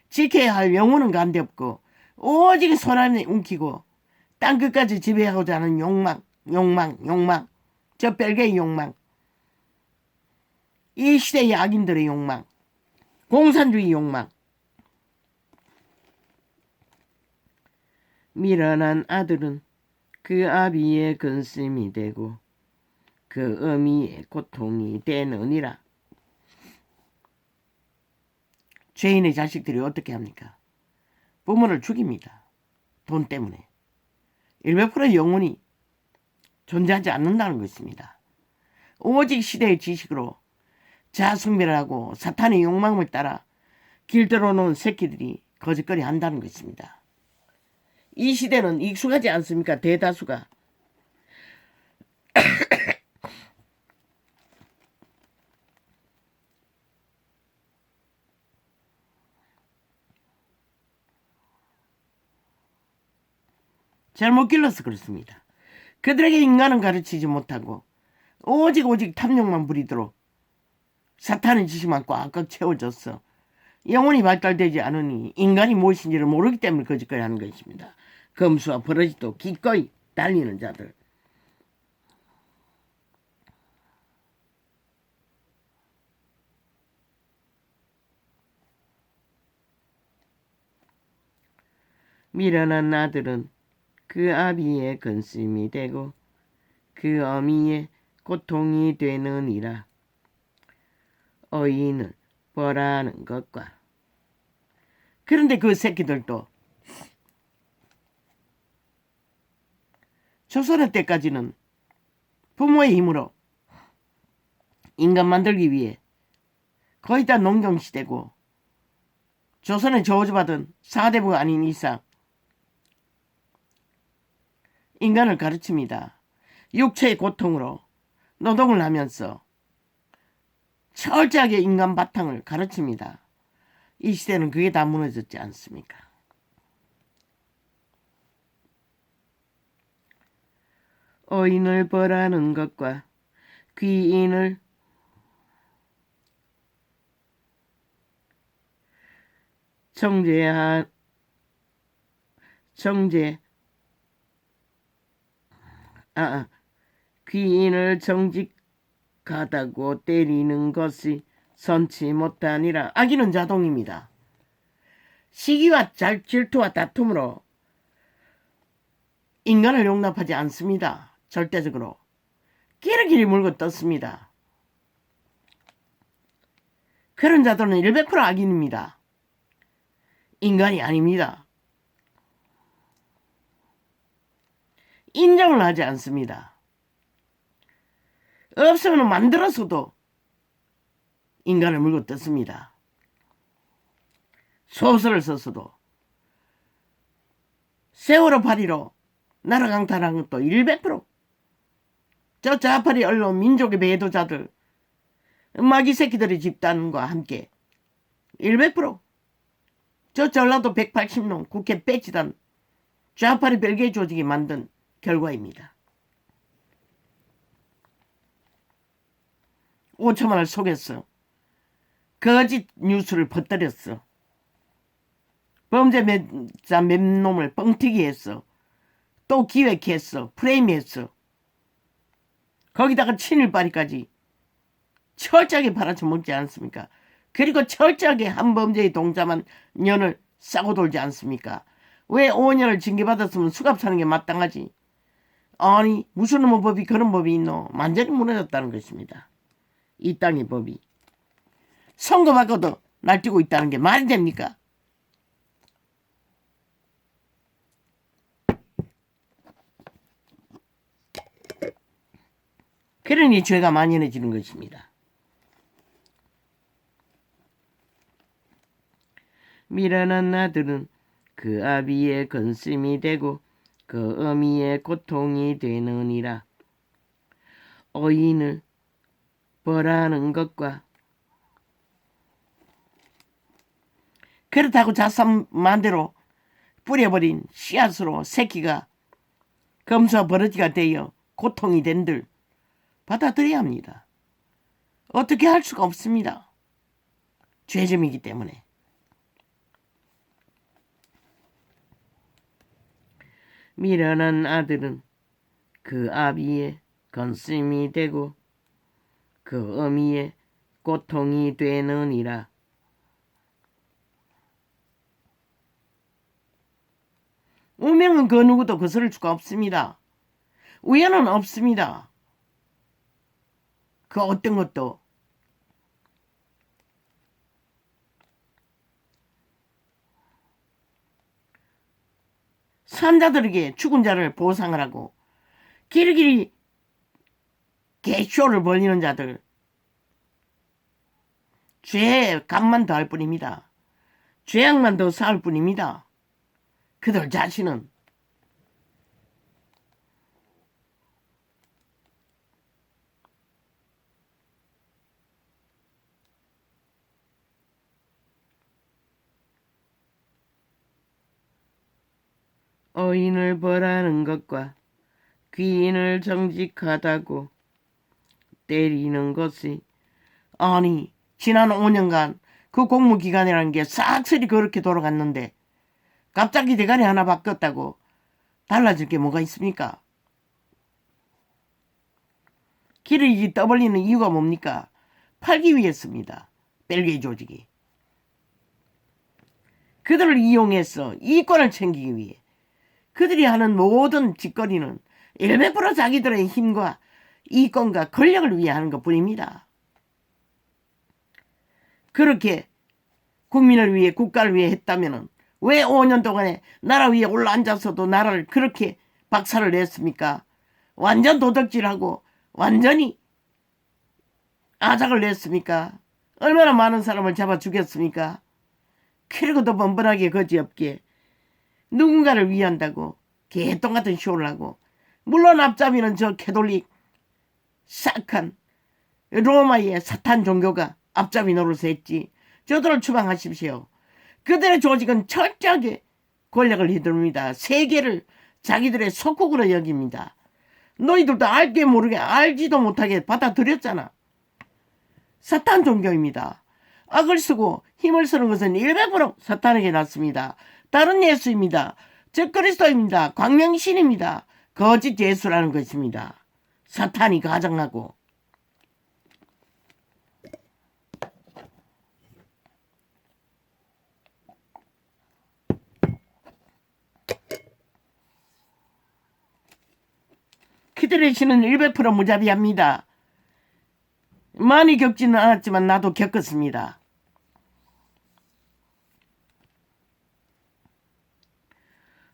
지켜야 할 영혼은 간데없고 오직 손 안에 움키고 땅끝까지 지배하고자 하는 욕망, 저 별개의 욕망, 이 시대의 악인들의 욕망, 공산주의 욕망. 미련한 아들은 그 아비의 근심이 되고 그 어미의 고통이 되느니라. 죄인의 자식들이 어떻게 합니까? 부모를 죽입니다. 돈 때문에. 100%의 영혼이 존재하지 않는다는 것입니다. 오직 시대의 지식으로 자아숭배를 하고 사탄의 욕망을 따라 길들어 놓은 새끼들이 거짓거리 한다는 것입니다. 이 시대는 익숙하지 않습니까? 대다수가. 잘못 길러서 그렇습니다. 그들에게 인간은 가르치지 못하고 오직 탐욕만 부리도록 사탄의 지식만 꽉꽉 채워졌어. 영혼이 발달되지 않으니 인간이 무엇인지를 모르기 때문에 거짓거리 하는 것입니다. 검수와 버러지도 기꺼이 달리는 자들. 미련한 아들은 그 아비의 근심이 되고 그 어미의 고통이 되느니라. 어인을 벌하는 것과. 그런데 그 새끼들도 조선의 때까지는 부모의 힘으로 인간 만들기 위해 거의 다 농경시대고 조선에 저주받은 사대부가 아닌 이상 인간을 가르칩니다. 육체의 고통으로 노동을 하면서 철저하게 인간 바탕을 가르칩니다. 이 시대는 그게 다 무너졌지 않습니까? 어인을 벌하는 것과 귀인을 귀인을 정직하다고 때리는 것이 선치 못하니라. 악인은 자동입니다. 시기와 질투와 다툼으로 인간을 용납하지 않습니다. 절대적으로. 끼리끼리 물고 떴습니다. 그런 자들은 100% 악인입니다. 인간이 아닙니다. 인정을 하지 않습니다. 없으면 만들어서도 인간을 물고 떴습니다. 소설을 썼어도 세월호 파리로 나라 강탈한 것도 100%. 저 좌파리 언론 민족의 배도자들 마귀 새끼들의 집단과 함께 100%. 저 전라도 180놈 국회 배치단 좌파리 별개 조직이 만든 결과입니다. 5천만을 속였어. 거짓 뉴스를 퍼뜨렸어. 범죄자 몇 놈을 뻥튀기 했어. 또 기획했어. 프레임했어. 거기다가 친일파리까지 철저하게 팔아쳐 먹지 않습니까? 그리고 철저하게 한 범죄의 동자만 년을 싸고 돌지 않습니까? 왜 5년을 징계받았으면 수갑 사는 게 마땅하지? 아니 무슨 놈의 법이 그런 법이 있노? 완전히 무너졌다는 것입니다. 이 땅의 법이. 선거받고도 날뛰고 있다는 게 말이 됩니까? 그러니 죄가 만연해지는 것입니다. 미련한 아들은 그 아비의 건심이 되고 그 어미의 고통이 되느니라. 어인을 벌하는 것과 그렇다고 자산 만대로 뿌려버린 씨앗으로 새끼가 검사 버러지가 되어 고통이 된들 받아들여야 합니다. 어떻게 할 수가 없습니다. 죄점이기 때문에. 미련한 아들은 그 아비의 건심이 되고 그 어미의 고통이 되느니라. 운명은 그 누구도 거스를 수가 없습니다. 우연은 없습니다. 그 어떤 것도. 산자들에게 죽은 자를 보상을 하고 길이길이 개쇼를 벌리는 자들 죄의 값만 더할 뿐입니다. 죄악만 더 쌓을 뿐입니다. 그들 자신은 어인을 벌하는 것과 귀인을 정직하다고 때리는 것이 아니 지난 5년간 그 공무기간이라는 게 싹쓸이 그렇게 돌아갔는데 갑자기 대가리 하나 바뀌었다고 달라질 게 뭐가 있습니까? 길을 떠벌리는 이유가 뭡니까? 팔기 위해서입니다. 벨기에 조직이. 그들을 이용해서 이권을 챙기기 위해 그들이 하는 모든 짓거리는 100% 자기들의 힘과 이권과 권력을 위해 하는 것뿐입니다. 그렇게 국민을 위해 국가를 위해 했다면 왜 5년 동안에 나라 위에 올라앉아서도 나라를 그렇게 박살을 냈습니까? 완전 도덕질하고 완전히 아작을 냈습니까? 얼마나 많은 사람을 잡아 죽였습니까? 그리고도 번번하게 거지없게 누군가를 위한다고 개똥 같은 쇼를 하고 물론 앞잡이는 저 캐톨릭 싹한 로마의 사탄 종교가 앞잡이 노릇을 했지. 저들을 추방하십시오. 그들의 조직은 철저하게 권력을 휘두릅니다. 세계를 자기들의 속국으로 여깁니다. 너희들도 알게 모르게 알지도 못하게 받아들였잖아. 사탄 종교입니다. 악을 쓰고 힘을 쓰는 것은 100% 사탄에게 났습니다. 다른 예수입니다. 저 그리스도입니다. 광명신입니다. 거짓 예수라는 것입니다. 사탄이 가장하고 그들의 신은 100% 무자비합니다. 많이 겪지는 않았지만 나도 겪었습니다.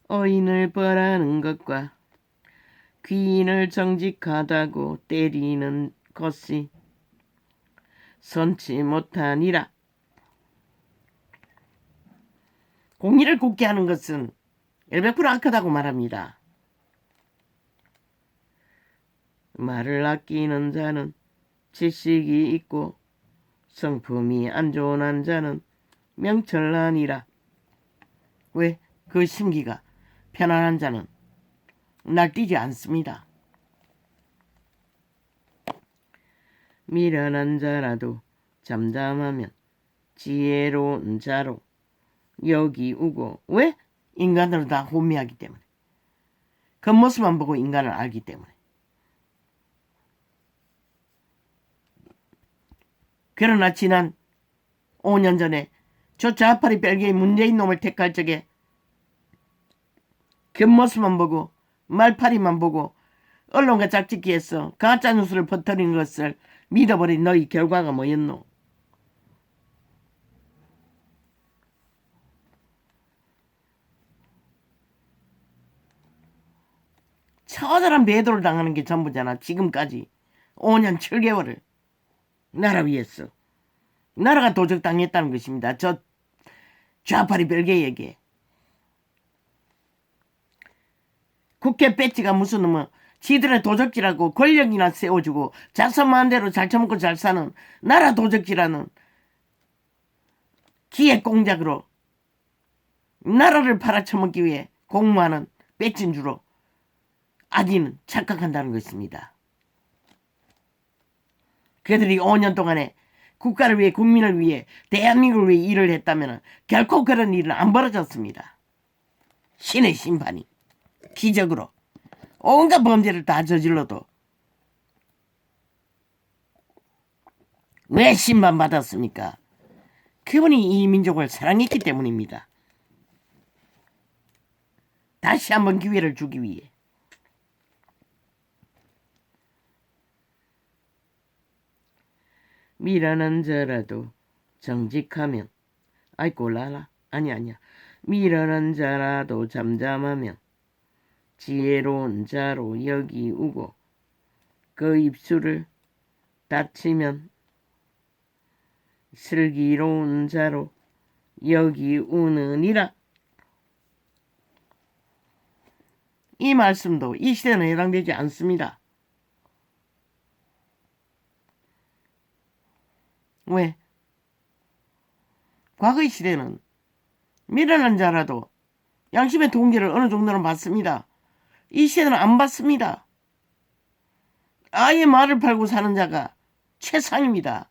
어인을 벌하는 것과 귀인을 정직하다고 때리는 것이 선치 못하니라. 공의를 굳게 하는 것은 100% 악하다고 말합니다. 말을 아끼는 자는 지식이 있고 성품이 안 좋은 자는 명철하니라. 왜? 그 심기가 편안한 자는 날뛰지 않습니다. 미련한 자라도 잠잠하면 지혜로운 자로 여기 우고. 왜? 인간들은 다 혼미하기 때문에. 겉모습만 보고 인간을 알기 때문에. 그러나 지난 5년 전에 저 좌파리 벨기에 문재인 놈을 택할 적에 겉모습만 보고 말파리만 보고 언론과 짝짓기해서 가짜뉴스를 퍼뜨린 것을 믿어버린 너희 결과가 뭐였노? 처절한 배도를 당하는 게 전부잖아. 지금까지 5년 7개월을 나라 위해서. 나라가 도적당했다는 것입니다. 저 좌파리 벨기에에게. 국회 배지가 무슨 뭐 지들의 도적질하고 권력이나 세워주고 자선 마음대로 잘 처먹고 잘 사는 나라 도적질하는 기획 공작으로 나라를 팔아쳐먹기 위해 공모하는 배지인 주로 아직은 착각한다는 것입니다. 그들이 5년 동안에 국가를 위해 국민을 위해 대한민국을 위해 일을 했다면 결코 그런 일은 안 벌어졌습니다. 신의 심판이 기적으로 온갖 범죄를 다 저질러도 왜 심판받았습니까? 그분이 이 민족을 사랑했기 때문입니다. 다시 한번 기회를 주기 위해. 미련한 자라도 정직하면 아이고 라라 아니야 미련한 자라도 잠잠하면 지혜로운 자로 여기 우고 그 입술을 닫히면 슬기로운 자로 여기 우느니라. 이 말씀도 이 시대는 해당되지 않습니다. 왜? 과거의 시대는 미련한 자라도 양심의 동기를 어느 정도는 받습니다. 이 시대는 안 받습니다. 아예 말을 팔고 사는 자가 최상입니다.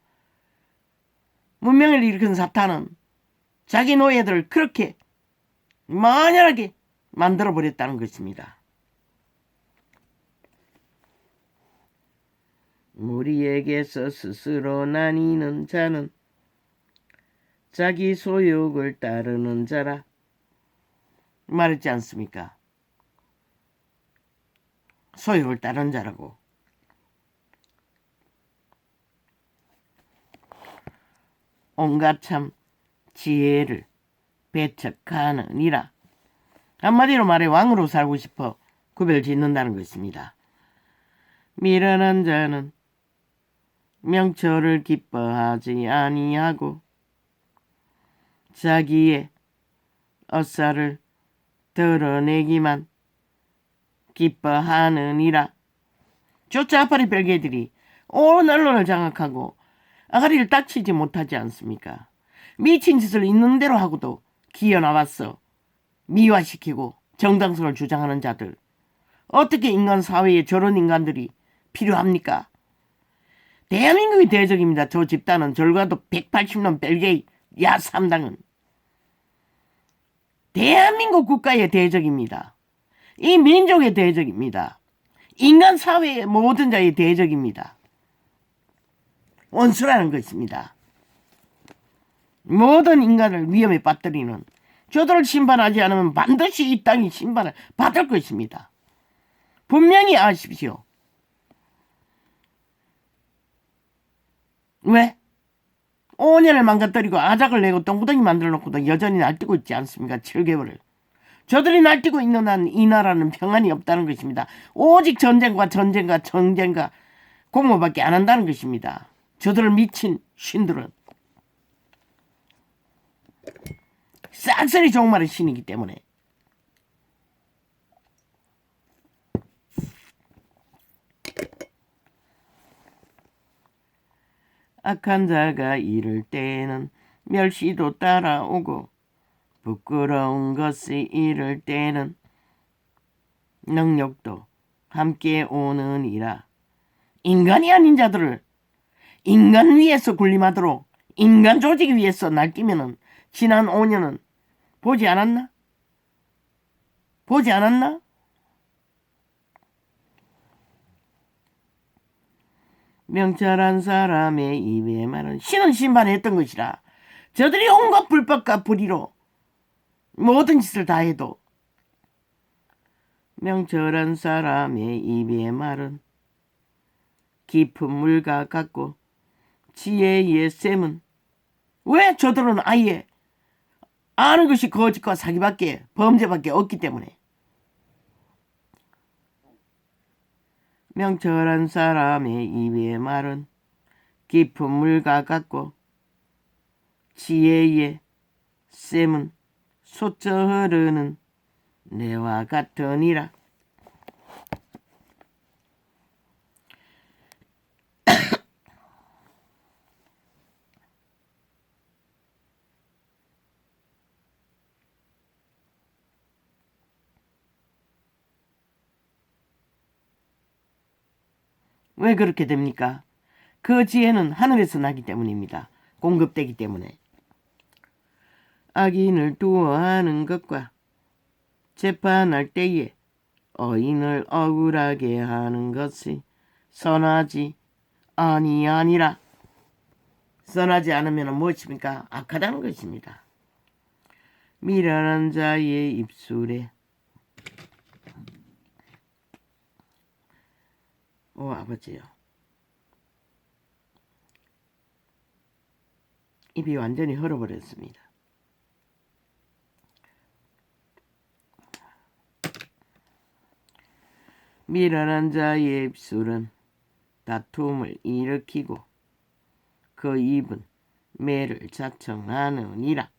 문명을 일으킨 사탄은 자기 노예들을 그렇게 만연하게 만들어버렸다는 것입니다. 무리에게서 스스로 나뉘는 자는 자기 소욕을 따르는 자라 말했지 않습니까? 소욕을 따르는 자라고. 온갖 참 지혜를 배척하느니라. 한마디로 말해 왕으로 살고 싶어 구별 짓는다는 것입니다. 미련한 자는 명철을 기뻐하지 아니하고 자기의 어사를 드러내기만 기뻐하느니라. 저 좌파리 별개들이 온 언론을 장악하고 아가리를 닥치지 못하지 않습니까? 미친 짓을 있는 대로 하고도 기어 나왔어 미화시키고 정당성을 주장하는 자들. 어떻게 인간 사회에 저런 인간들이 필요합니까? 대한민국이 대적입니다. 저 집단은 절과도 180년 벨기에 야3당은 대한민국 국가의 대적입니다. 이 민족의 대적입니다. 인간 사회의 모든 자의 대적입니다. 원수라는 것입니다. 모든 인간을 위험에 빠뜨리는 저들을 심판하지 않으면 반드시 이 땅이 심판을 받을 것입니다. 분명히 아십시오. 왜? 5년을 망가뜨리고 아작을 내고 똥구덩이 만들어놓고도 여전히 날뛰고 있지 않습니까? 7개월을. 저들이 날뛰고 있는 한 이 나라는 평안이 없다는 것입니다. 오직 전쟁과 공모밖에 안 한다는 것입니다. 저들을 미친 신들은 싹쓸이 종말의 신이기 때문에. 악한 자가 이를 때에는 멸시도 따라오고 부끄러운 것이 이를 때에는 능력도 함께 오느니라. 인간이 아닌 자들을 인간 위에서 군림하도록 인간 조직 위에서 날뛰면은 지난 5년은 보지 않았나? 보지 않았나? 명철한 사람의 입에 말은 신은 심판했던 것이라. 저들이 온갖 불법과 불의로 모든 짓을 다 해도 명철한 사람의 입의 말은 깊은 물과 같고 지혜의 셈은 왜 저들은 아예 아는 것이 거짓과 사기밖에 범죄밖에 없기 때문에. 명철한 사람의 입의 말은 깊은 물과 같고 지혜의 셈은 솟아 흐르는 내와 같으니라. 왜 그렇게 됩니까? 그 지혜는 하늘에서 나기 때문입니다. 공급되기 때문에. 악인을 두어하는 것과 재판할 때에 어인을 억울하게 하는 것이 선하지 아니라. 선하지 않으면 무엇입니까? 악하다는 것입니다. 미련한 자의 입술에 아버지요. 입이 완전히 헐어버렸습니다. 미련한 자의 입술은 다툼을 일으키고 그 입은 매를 자청하느니라.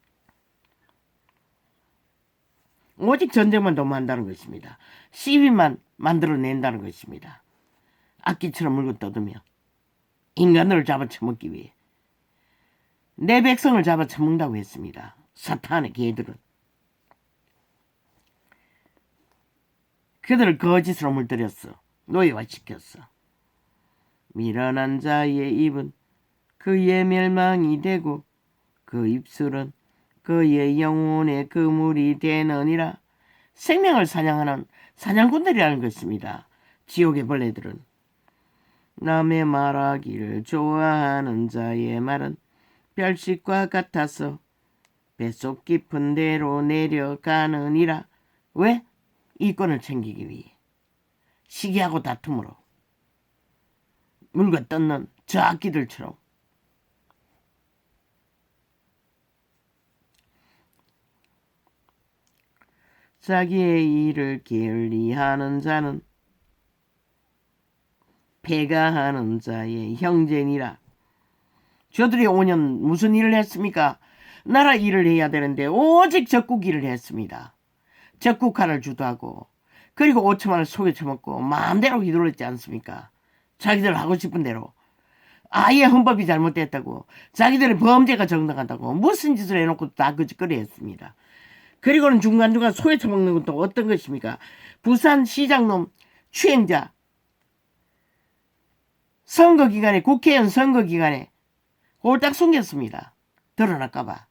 오직 전쟁만 도모한다는 것입니다. 시위만 만들어낸다는 것입니다. 악기처럼 물고 떠들며 인간들을 잡아쳐먹기 위해 내 백성을 잡아쳐먹는다고 했습니다. 사탄의 개들은. 그들을 거짓으로 물들였어. 노예화시켰어. 미련한 자의 입은 그의 멸망이 되고 그 입술은 그의 영혼의 그물이 되느니라. 생명을 사냥하는 사냥꾼들이라는 것입니다. 지옥의 벌레들은. 남의 말하기를 좋아하는 자의 말은 별식과 같아서 뱃속 깊은 데로 내려가느니라. 왜? 이권을 챙기기 위해. 시기하고 다툼으로 물고 뜯는 저 악기들처럼. 자기의 일을 게을리하는 자는 패가하는 자의 형제니라. 저들이 5년 무슨 일을 했습니까? 나라 일을 해야 되는데 오직 적국 일을 했습니다. 적국화를 주도하고 그리고 5천만을 속에 쳐먹고 마음대로 휘둘렀지 않습니까? 자기들 하고 싶은 대로. 아예 헌법이 잘못됐다고, 자기들의 범죄가 정당하다고 무슨 짓을 해놓고 다 거짓거리 했습니다. 그리고는 중간중간 속에 쳐먹는 것도 어떤 것입니까? 부산시장놈 추행자, 선거기간에, 국회의원 선거기간에 홀딱 숨겼습니다. 드러날까봐.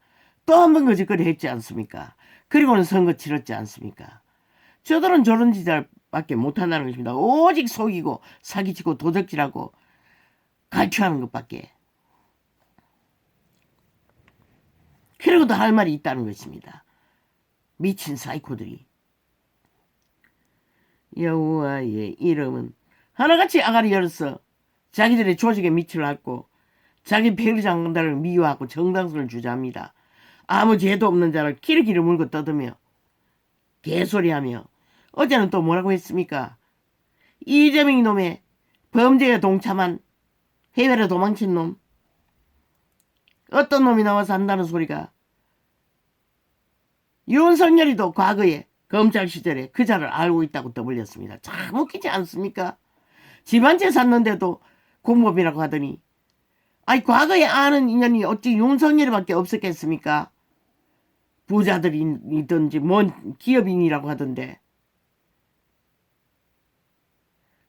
또 한 번 거짓거리 했지 않습니까? 그리고는 선거 치렀지 않습니까? 저들은 저런 짓밖에 못한다는 것입니다. 오직 속이고 사기치고 도적질하고 갈취하는 것밖에. 그리고도 할 말이 있다는 것입니다. 미친 사이코들이. 여호와의 이름은 하나같이 아가리 열어서 자기들의 조직에 밑을 핥고 자기 백의장관들을 미워하고 정당성을 주장합니다. 아무 죄도 없는 자를 기르기를 물고 떠들며 개소리하며. 어제는 또 뭐라고 했습니까? 이재명 놈의 범죄에 동참한 해외로 도망친 놈. 어떤 놈이 나와서 한다는 소리가 윤석열이도 과거에 검찰 시절에 그 자를 알고 있다고 떠벌렸습니다. 참 웃기지 않습니까? 집안채 샀는데도 공범이라고 하더니, 아니 과거에 아는 인연이 어찌 윤석열이밖에 없었겠습니까? 부자들이든지 뭔 기업인이라고 하던데.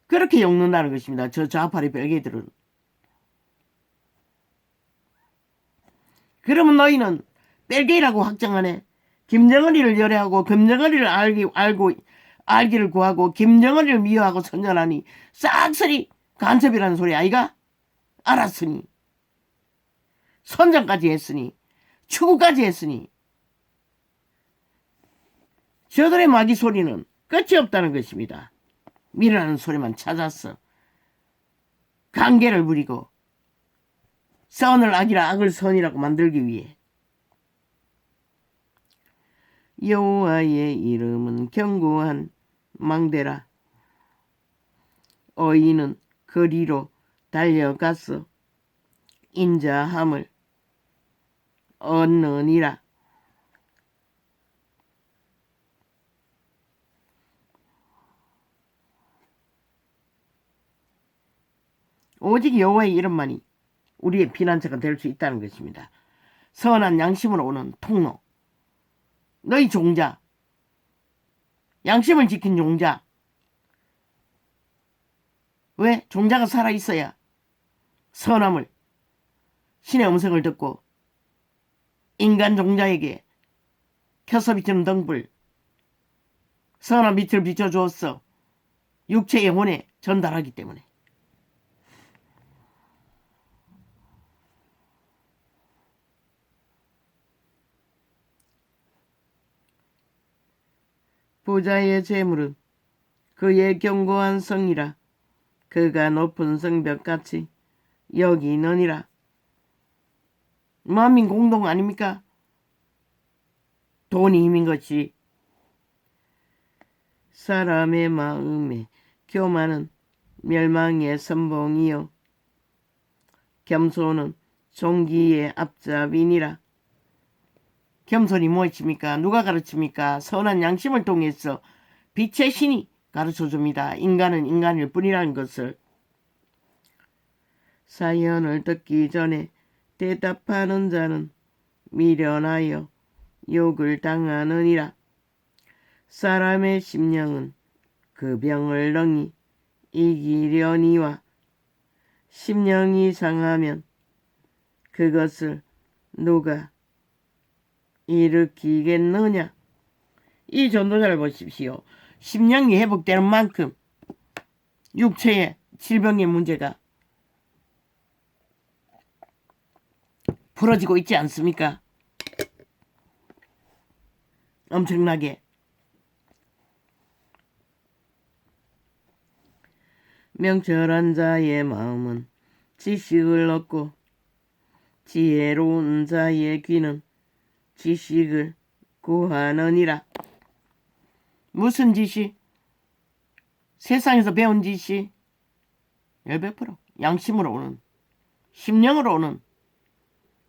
그렇게 욕는다는 것입니다. 저 좌파리 별개들은. 그러면 너희는 벨게이라고 확정하네. 김정은이를 열애하고 김정은이를 알기를 구하고 김정은이를 미워하고 선전하니 싹쓸이 간첩이라는 소리 아이가? 알았으니 선전까지 했으니 추구까지 했으니 저들의 마귀 소리는 끝이 없다는 것입니다. 미련하는 소리만 찾았어. 관계를 부리고 선을 악이라 악을 선이라고 만들기 위해. 여호와의 이름은 견고한 망대라. 어인은 거리로 달려갔어. 인자함을 얻느니라. 오직 여호와의 이름만이 우리의 피난처가 될 수 있다는 것입니다. 선한 양심으로 오는 통로. 너희 종자, 양심을 지킨 종자. 왜? 종자가 살아있어야 선함을, 신의 음성을 듣고 인간 종자에게 켜서 비치는 등불, 선한 빛을 비춰주었어. 육체의 영혼에 전달하기 때문에. 부자의 재물은 그의 견고한 성이라. 그가 높은 성벽같이 여기느니라. 만민 공동 아닙니까? 돈이 힘인 것이. 사람의 마음에 교만은 멸망의 선봉이요 겸손은 존귀의 앞잡이니라. 겸손이 무엇입니까? 누가 가르칩니까? 선한 양심을 통해서 빛의 신이 가르쳐줍니다. 인간은 인간일 뿐이라는 것을. 사연을 듣기 전에 대답하는 자는 미련하여 욕을 당하느니라. 사람의 심령은 그 병을 능히 이기려니와 심령이 상하면 그것을 누가 일으키겠느냐. 이 전도자를 보십시오. 심령이 회복되는 만큼 육체의 질병의 문제가 풀어지고 있지 않습니까? 엄청나게. 명철한 자의 마음은 지식을 얻고 지혜로운 자의 귀는 지식을 구하느니라. 무슨 지식? 세상에서 배운 지식? 100% 양심으로 오는, 심령으로 오는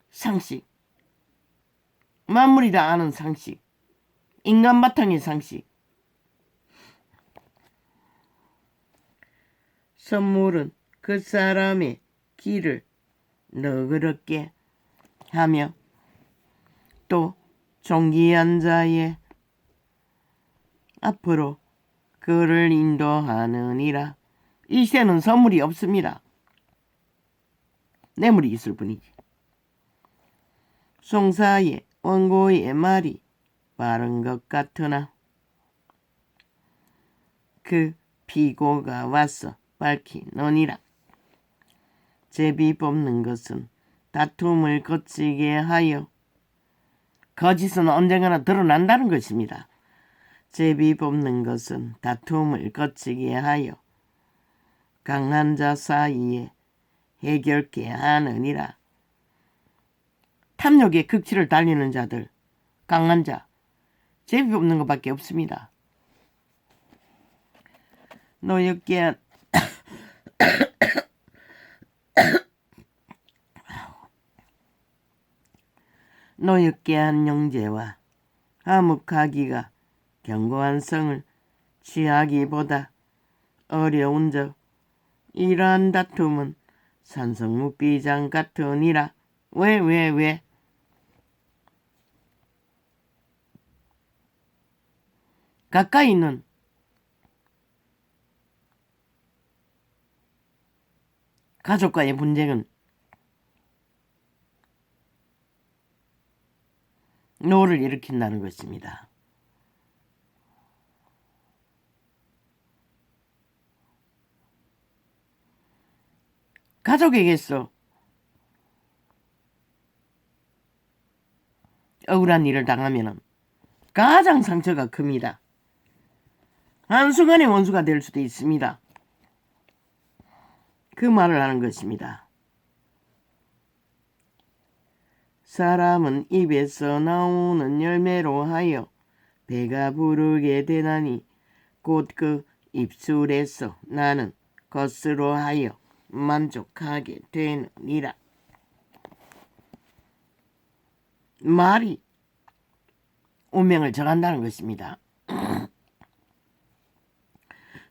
상식. 만물이 다 아는 상식. 인간 바탕의 상식. 선물은 그 사람의 길을 너그럽게 하며 또 존귀한 자의 앞으로 그를 인도하느니라. 이 시대는 선물이 없습니다. 뇌물이 있을 뿐이지. 송사의 원고의 말이 바른 것 같으나 그 피고가 와서 밝히느니라. 제비 뽑는 것은 다툼을 거치게 하여 거짓은 언젠가나 드러난다는 것입니다. 제비 뽑는 것은 다툼을 거치게 하여 강한 자 사이에 해결케 하느니라. 탐욕의 극치를 달리는 자들, 강한 자, 제비 뽑는 것밖에 없습니다. 노엽게 한 형제와 화목하기가 견고한 성을 취하기보다 어려운 적 이러한 다툼은 산성묵비장 같으니라. 왜? 가까이 있는 가족과의 분쟁은 노를 일으킨다는 것입니다. 가족에게서 억울한 일을 당하면 가장 상처가 큽니다. 한순간에 원수가 될 수도 있습니다. 그 말을 하는 것입니다. 사람은 입에서 나오는 열매로 하여 배가 부르게 되나니 곧 그 입술에서 나는 것으로 하여 만족하게 되느니라. 말이 운명을 정한다는 것입니다.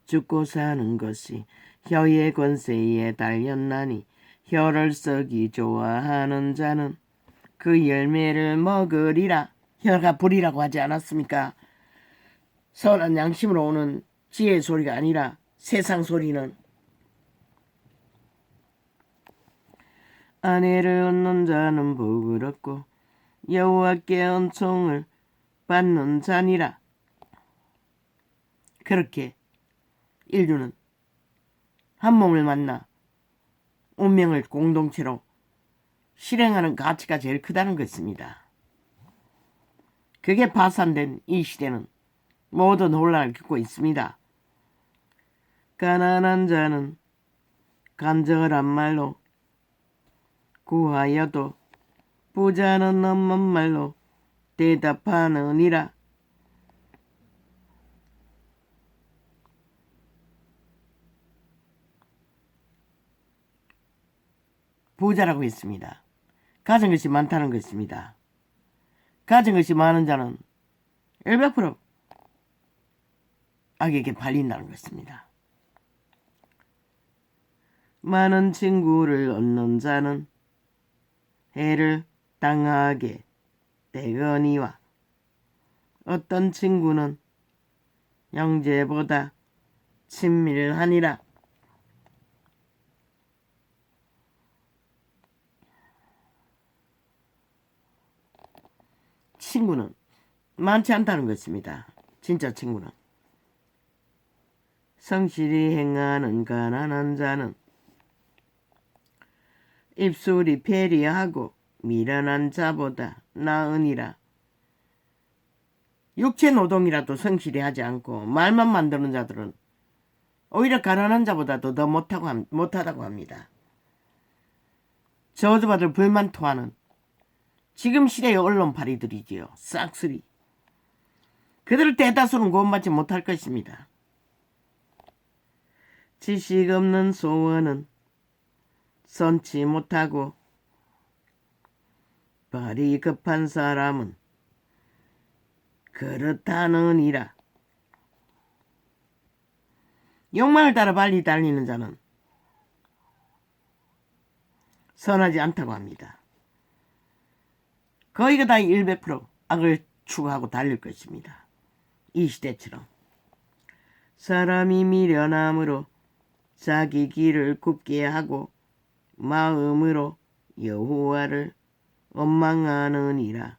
죽고 사는 것이 혀의 권세에 달렸나니 혀를 썩이 좋아하는 자는 그 열매를 먹으리라. 혀가 불이라고 하지 않았습니까? 선한 양심으로 오는 지혜의 소리가 아니라 세상 소리는 아내를 얻는 자는 복을 얻고 여호와께 은총을 받는 자니라. 그렇게 인류는 한 몸을 만나 운명을 공동체로 실행하는 가치가 제일 크다는 것입니다. 그게 파산된 이 시대는 모든 혼란을 겪고 있습니다. 가난한 자는 간절한 말로 구하여도 부자는 없는 말로 대답하느니라. 부자라고 했습니다. 가진 것이 많다는 것입니다. 가진 것이 많은 자는 100% 악에게 팔린다는 것입니다. 많은 친구를 얻는 자는 해를 당하게 되거니와 어떤 친구는 형제보다 친밀하니라. 친구는 많지 않다는 것입니다. 진짜 친구는. 성실히 행하는 가난한 자는 입술이 패리하고 미련한 자보다 나으니라. 육체 노동이라도 성실히 하지 않고 말만 만드는 자들은 오히려 가난한 자보다도 더 못하다고 합니다. 저주받을 불만 토하는 지금 시대의 언론파리들이지요. 싹쓸이. 그들을 대다수는 구원받지 못할 것입니다. 지식 없는 소원은 선치 못하고 발이 급한 사람은 그렇다느니라. 욕망을 따라 빨리 달리는 자는 선하지 않다고 합니다. 거의가 다 100% 악을 추구하고 달릴 것입니다. 이 시대처럼. 사람이 미련함으로 자기 길을 굽게 하고 마음으로 여호와를 원망하느니라.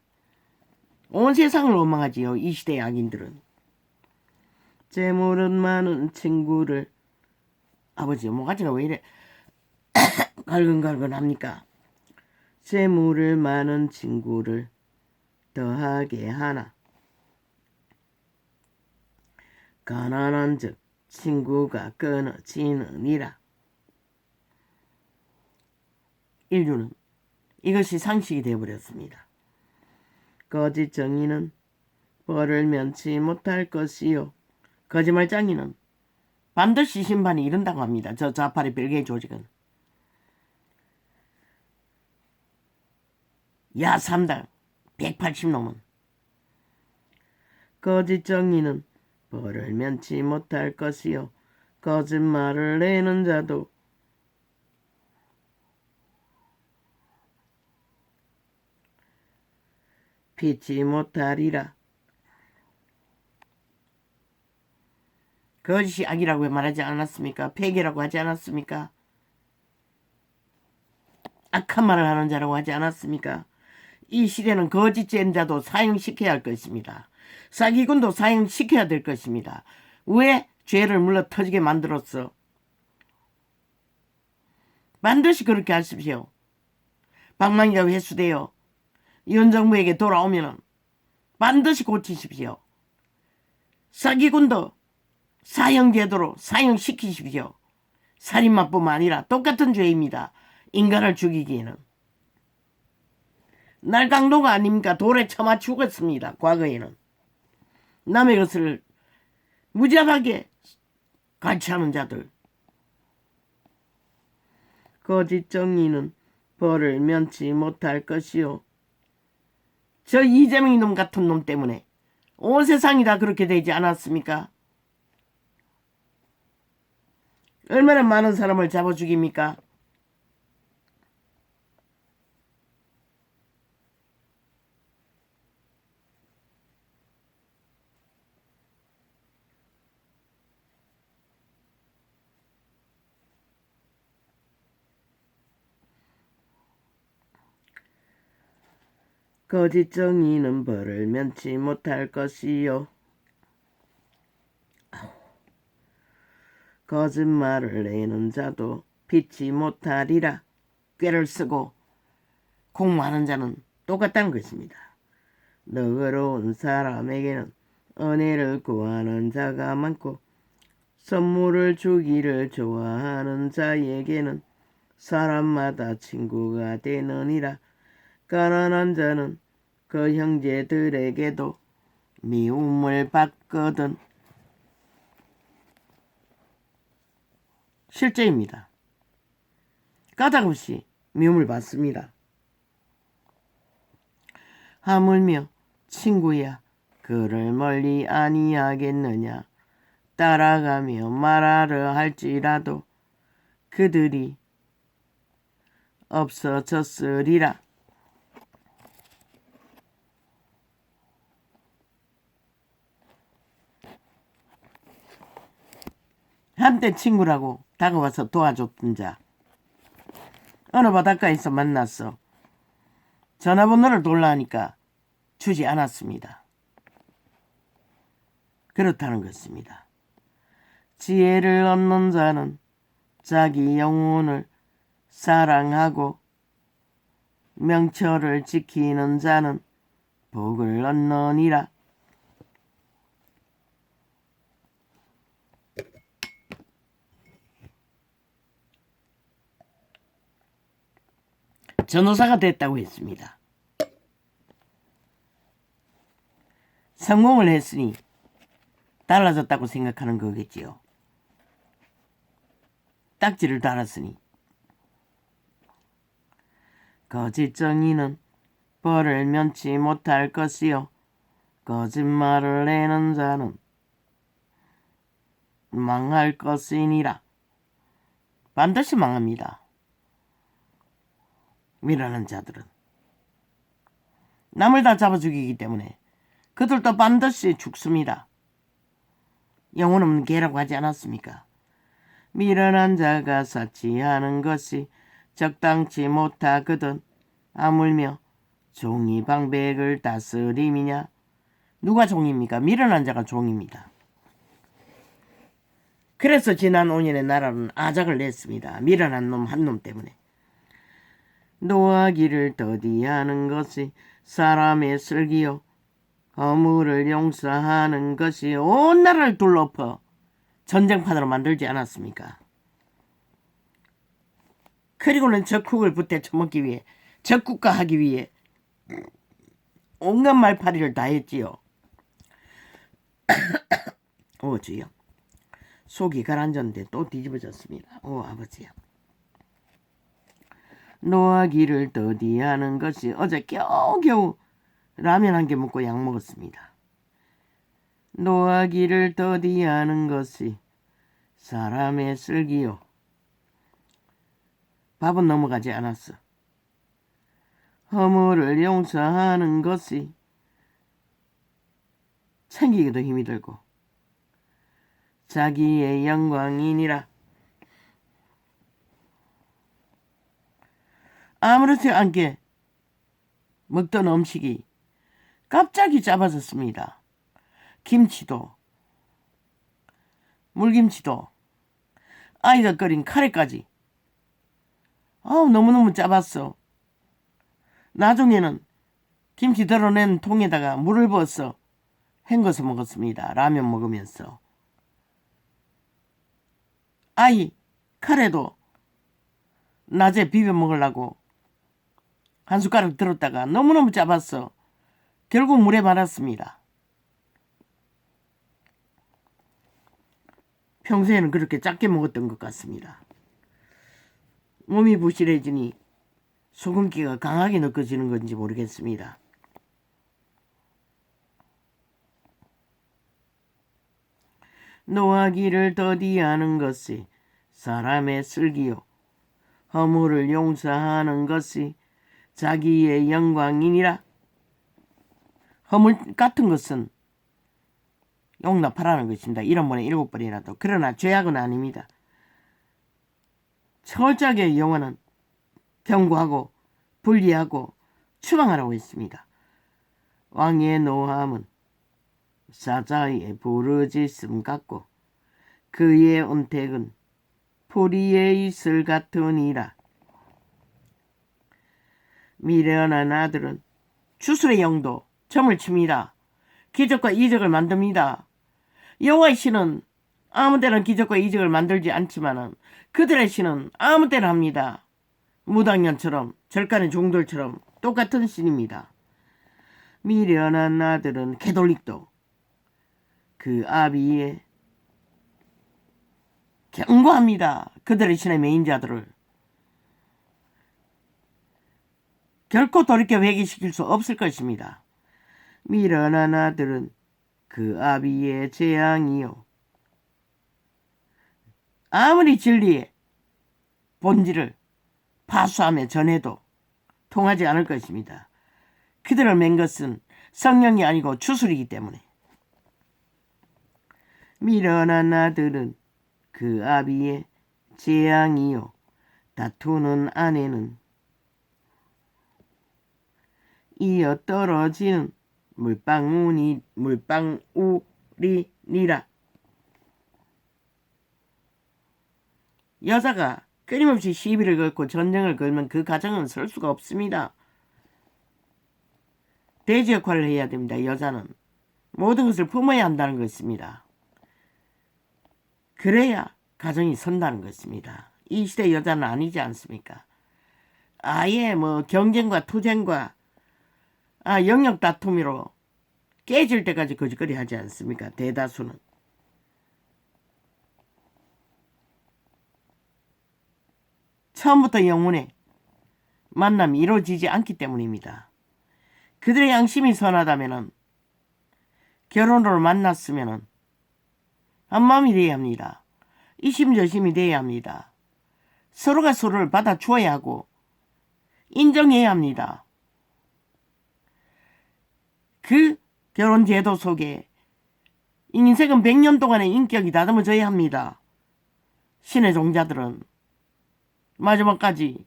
온 세상을 원망하지요. 이 시대의 악인들은. 재물은 많은 친구를 아버지 모가지가 왜 이래 갈근갈근합니까? 재물을 많은 친구를 더하게 하나 가난한 즉 친구가 끊어지느니라. 인류는 이것이 상식이 되어버렸습니다. 거짓 정의는 벌을 면치 못할 것이요 거짓말장이는 반드시 심판이 이른다고 합니다. 저 좌파의 별개의 조직은. 야 3당 180놈은 거짓 정의는 벌을 면치 못할 것이요 거짓말을 내는 자도 피치 못하리라. 거짓이 악이라고 말하지 않았습니까? 폐괴라고 하지 않았습니까? 악한 말을 하는 자라고 하지 않았습니까? 이 시대는 거짓죄자도 사형시켜야 할 것입니다. 사기꾼도 사형시켜야 될 것입니다. 왜 죄를 물러 터지게 만들었어? 반드시 그렇게 하십시오. 방망이가 회수되어 현 정부에게 돌아오면 반드시 고치십시오. 사기꾼도 사형제도로 사형시키십시오. 살인마뿐만 아니라 똑같은 죄입니다. 인간을 죽이기에는. 날강도가 아닙니까? 돌에 쳐맞 죽었습니다. 과거에는. 남의 것을 무지하게 갈취하는 자들. 거짓 정의는 벌을 면치 못할 것이요. 저 이재명 이놈 같은 놈 때문에 온 세상이 다 그렇게 되지 않았습니까? 얼마나 많은 사람을 잡아 죽입니까? 거짓 정의는 벌을 면치 못할 것이요. 거짓말을 내는 자도 피치 못하리라. 꾀를 쓰고 공모하는 자는 똑같다는 것입니다. 너그러운 사람에게는 은혜를 구하는 자가 많고 선물을 주기를 좋아하는 자에게는 사람마다 친구가 되느니라. 가난한 자는 그 형제들에게도 미움을 받거든. 실제입니다. 까닭없이 미움을 받습니다. 하물며 친구야 그를 멀리 아니하겠느냐. 따라가며 말하려 할지라도 그들이 없어졌으리라. 한때 친구라고 다가와서 도와줬던 자 어느 바닷가에서 만났어. 전화번호를 돌라 하니까 주지 않았습니다. 그렇다는 것입니다. 지혜를 얻는 자는 자기 영혼을 사랑하고 명철을 지키는 자는 복을 얻느니라. 전도사가 됐다고 했습니다. 성공을 했으니 달라졌다고 생각하는 거겠지요. 딱지를 달았으니. 거짓 정의는 벌을 면치 못할 것이요. 거짓말을 내는 자는 망할 것이니라. 반드시 망합니다. 미련한 자들은 남을 다 잡아 죽이기 때문에 그들도 반드시 죽습니다. 영혼 없는 개라고 하지 않았습니까? 미련한 자가 사치하는 것이 적당치 못하거든. 하물며 종이 방백을 다스림이냐. 누가 종입니까? 미련한 자가 종입니다. 그래서 지난 5년의 나라는 아작을 냈습니다. 미련한 놈 한 놈 때문에. 노하기를 더디하는 것이 사람의 슬기요. 허물을 용서하는 것이 온 나라를 둘러엎어 전쟁판으로 만들지 않았습니까? 그리고는 적국을 부대 처먹기 위해 적국화하기 위해 온갖 말파리를 다 했지요. 오 주여, 속이 가라앉았는데 또 뒤집어졌습니다. 오 아버지야. 노하기를 더디하는 것이 어제 겨우겨우 라면 한 개 먹고 약 먹었습니다. 노하기를 더디하는 것이 사람의 슬기요. 밥은 넘어가지 않았어. 허물을 용서하는 것이 챙기기도 힘이 들고 자기의 영광이니라. 아무렇지 않게 먹던 음식이 갑자기 작아졌습니다. 김치도, 물김치도, 아이가 끓인 카레까지. 너무너무 짜봤어. 나중에는 김치 덜어낸 통에다가 물을 부어서 헹궈서 먹었습니다. 라면 먹으면서. 아이 카레도 낮에 비벼 먹으려고 한 숟가락 들었다가 너무너무 짜봤어. 결국 물에 말았습니다. 평소에는 그렇게 작게 먹었던 것 같습니다. 몸이 부실해지니 소금기가 강하게 느껴지는 건지 모르겠습니다. 노하기를 더디하는 것이 사람의 슬기요 허물을 용서하는 것이 자기의 영광이니라. 허물 같은 것은 용납하라는 것입니다. 1원분에 7번이라도. 그러나 죄악은 아닙니다. 철저하게 영혼은 경고하고 분리하고 추방하라고 했습니다. 왕의 노함은 사자의 부르짖음 같고 그의 은택은 포리의 이슬 같으니라. 미련한 아들은 추술의 영도 점을 칩니다. 기적과 이적을 만듭니다. 여호와의 신은 아무 때나 기적과 이적을 만들지 않지만 그들의 신은 아무 때나 합니다. 무당년처럼 절간의 종들처럼 똑같은 신입니다. 미련한 아들은 캐톨릭도 그 아비에 경고합니다. 그들의 신의 메인자들을 결코 돌이켜 회개시킬 수 없을 것입니다. 미련한 아들은 그 아비의 재앙이요 아무리 진리의 본질을 파수하며 전해도 통하지 않을 것입니다. 그들을 맨 것은 성령이 아니고 추술이기 때문에. 미련한 아들은 그 아비의 재앙이요 다투는 아내는 이어 떨어지는 물방울이니라. 여자가 끊임없이 시비를 걸고 전쟁을 걸면 그 가정은 설 수가 없습니다. 돼지 역할을 해야 됩니다. 여자는 모든 것을 품어야 한다는 것입니다. 그래야 가정이 선다는 것입니다. 이 시대 여자는 아니지 않습니까? 아예 경쟁과 투쟁과 영역 다툼으로 깨질 때까지 거짓거리 하지 않습니까? 대다수는. 처음부터 영혼의 만남이 이루어지지 않기 때문입니다. 그들의 양심이 선하다면 결혼으로 만났으면 한마음이 돼야 합니다. 이심저심이 돼야 합니다. 서로가 서로를 받아주어야 하고 인정해야 합니다. 그 결혼제도 속에 인생은 100년 동안의 인격이 다듬어져야 합니다. 신의 종자들은 마지막까지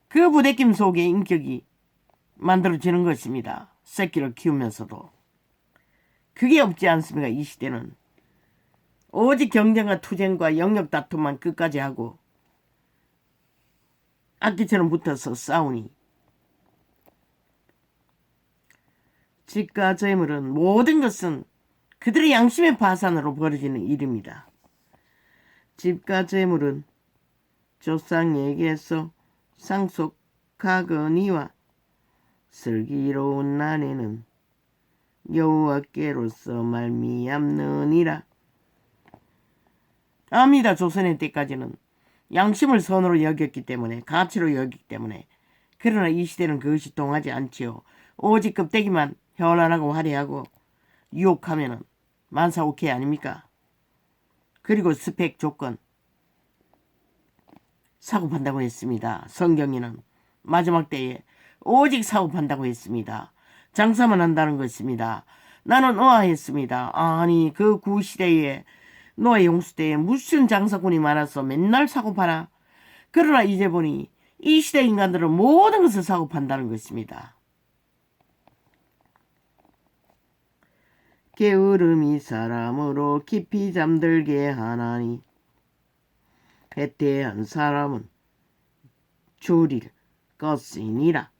그 부대낌 속에 인격이 만들어지는 것입니다. 새끼를 키우면서도. 그게 없지 않습니까? 이 시대는. 오직 경쟁과 투쟁과 영역 다툼만 끝까지 하고 악기처럼 붙어서 싸우니 집과 재물은 모든 것은 그들의 양심의 파산으로 벌어지는 일입니다. 집과 재물은 조상에게서 상속하거니와 슬기로운 아내는 여호와께로서 말미암느니라. 압니다. 조선의 때까지는 양심을 선으로 여겼기 때문에, 가치로 여겼기 때문에. 그러나 이 시대는 그것이 통하지 않지요. 오직 껍데기만 현란하고 화려하고 유혹하면은 만사오케이 아닙니까? 그리고 스펙 조건 사고판다고 했습니다. 성경에는 마지막 때에 오직 사고판다고 했습니다. 장사만 한다는 것입니다. 나는 의아했습니다. 아니 그 구시대에 노아 용수 때에 무슨 장사꾼이 많아서 맨날 사고파나. 그러나 이제 보니 이 시대 인간들은 모든 것을 사고 판다는 것입니다. 게으름이 사람으로 깊이 잠들게 하나니 해태한 사람은 줄일 것이니라.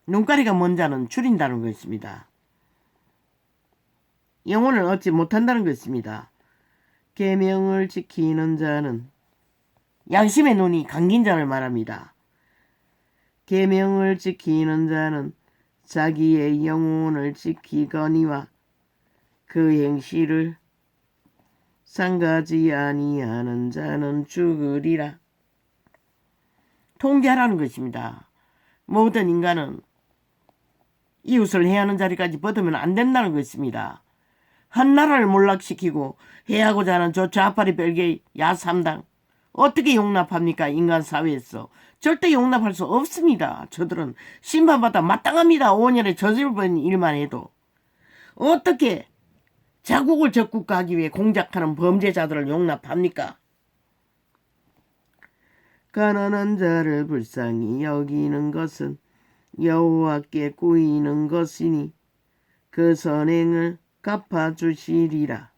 눈가리가 먼 자는 줄인다는 것입니다. 영혼을 얻지 못한다는 것입니다. 계명을 지키는 자는 양심의 눈이 감긴 자를 말합니다. 계명을 지키는 자는 자기의 영혼을 지키거니와 그 행실을 상가지 아니하는 자는 죽으리라. 통제하라는 것입니다. 모든 인간은 이웃을 해하는 자리까지 버티면 안 된다는 것입니다. 한 나라를 몰락시키고 해하고자 하는 저 좌파리 별개의 야삼당 어떻게 용납합니까? 인간 사회에서 절대 용납할 수 없습니다. 저들은 심판받아 마땅합니다. 5년에 저질른 일만 해도. 어떻게 자국을 적국하기 위해 공작하는 범죄자들을 용납합니까? 가난한 자를 불쌍히 여기는 것은 여호와께 꾸이는 것이니 그 선행을 갚아주시리라.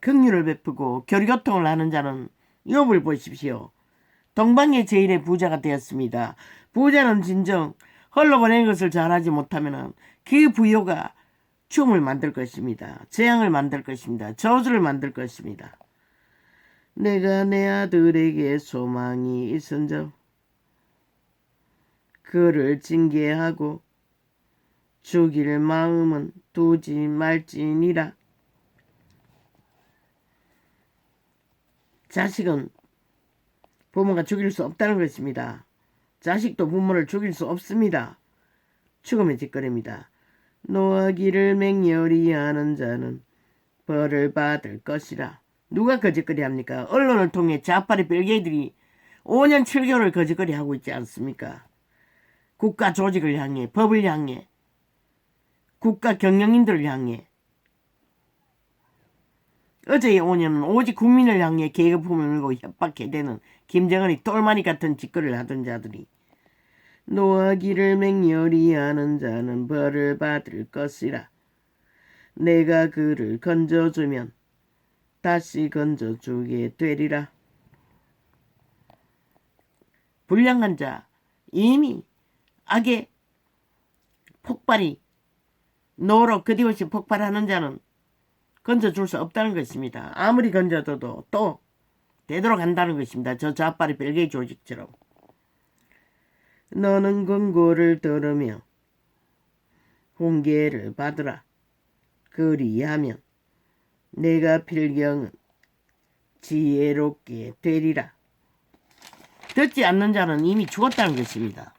긍휼을 베푸고 교류교통을 하는 자는 욥을 보십시오. 동방의 제일의 부자가 되었습니다. 부자는 진정 흘러보낸 것을 잘하지 못하면 그 부요가 춤을 만들 것입니다. 재앙을 만들 것입니다. 저주를 만들 것입니다. 내가 내 아들에게 소망이 있은즉 그를 징계하고 죽일 마음은 두지 말지니라. 자식은 부모가 죽일 수 없다는 것입니다. 자식도 부모를 죽일 수 없습니다. 죽음의 뒷거래입니다. 노하기를 맹렬히 하는 자는 벌을 받을 것이라. 누가 거짓거리 합니까? 언론을 통해 좌파리 별개들이 5년 7개월을 거짓거리 하고 있지 않습니까? 국가 조직을 향해, 법을 향해, 국가 경영인들을 향해. 어제의 5년은 오직 국민을 향해 계급품을 물고 협박해대는 김정은이 똘마니 같은 짓거리를 하던 자들이 노하기를 맹렬히 하는 자는 벌을 받을 것이라. 내가 그를 건져주면 다시 건져주게 되리라. 불량한 자, 이미 악의 폭발이 노로 그디없이 폭발하는 자는 건져줄 수 없다는 것입니다. 아무리 건져줘도 또 되도록 한다는 것입니다. 저 좌파리 별개의 조직처럼. 너는 권고를 들으며 훈계를 받으라. 그리하면 내가 필경은 지혜롭게 되리라. 듣지 않는 자는 이미 죽었다는 것입니다.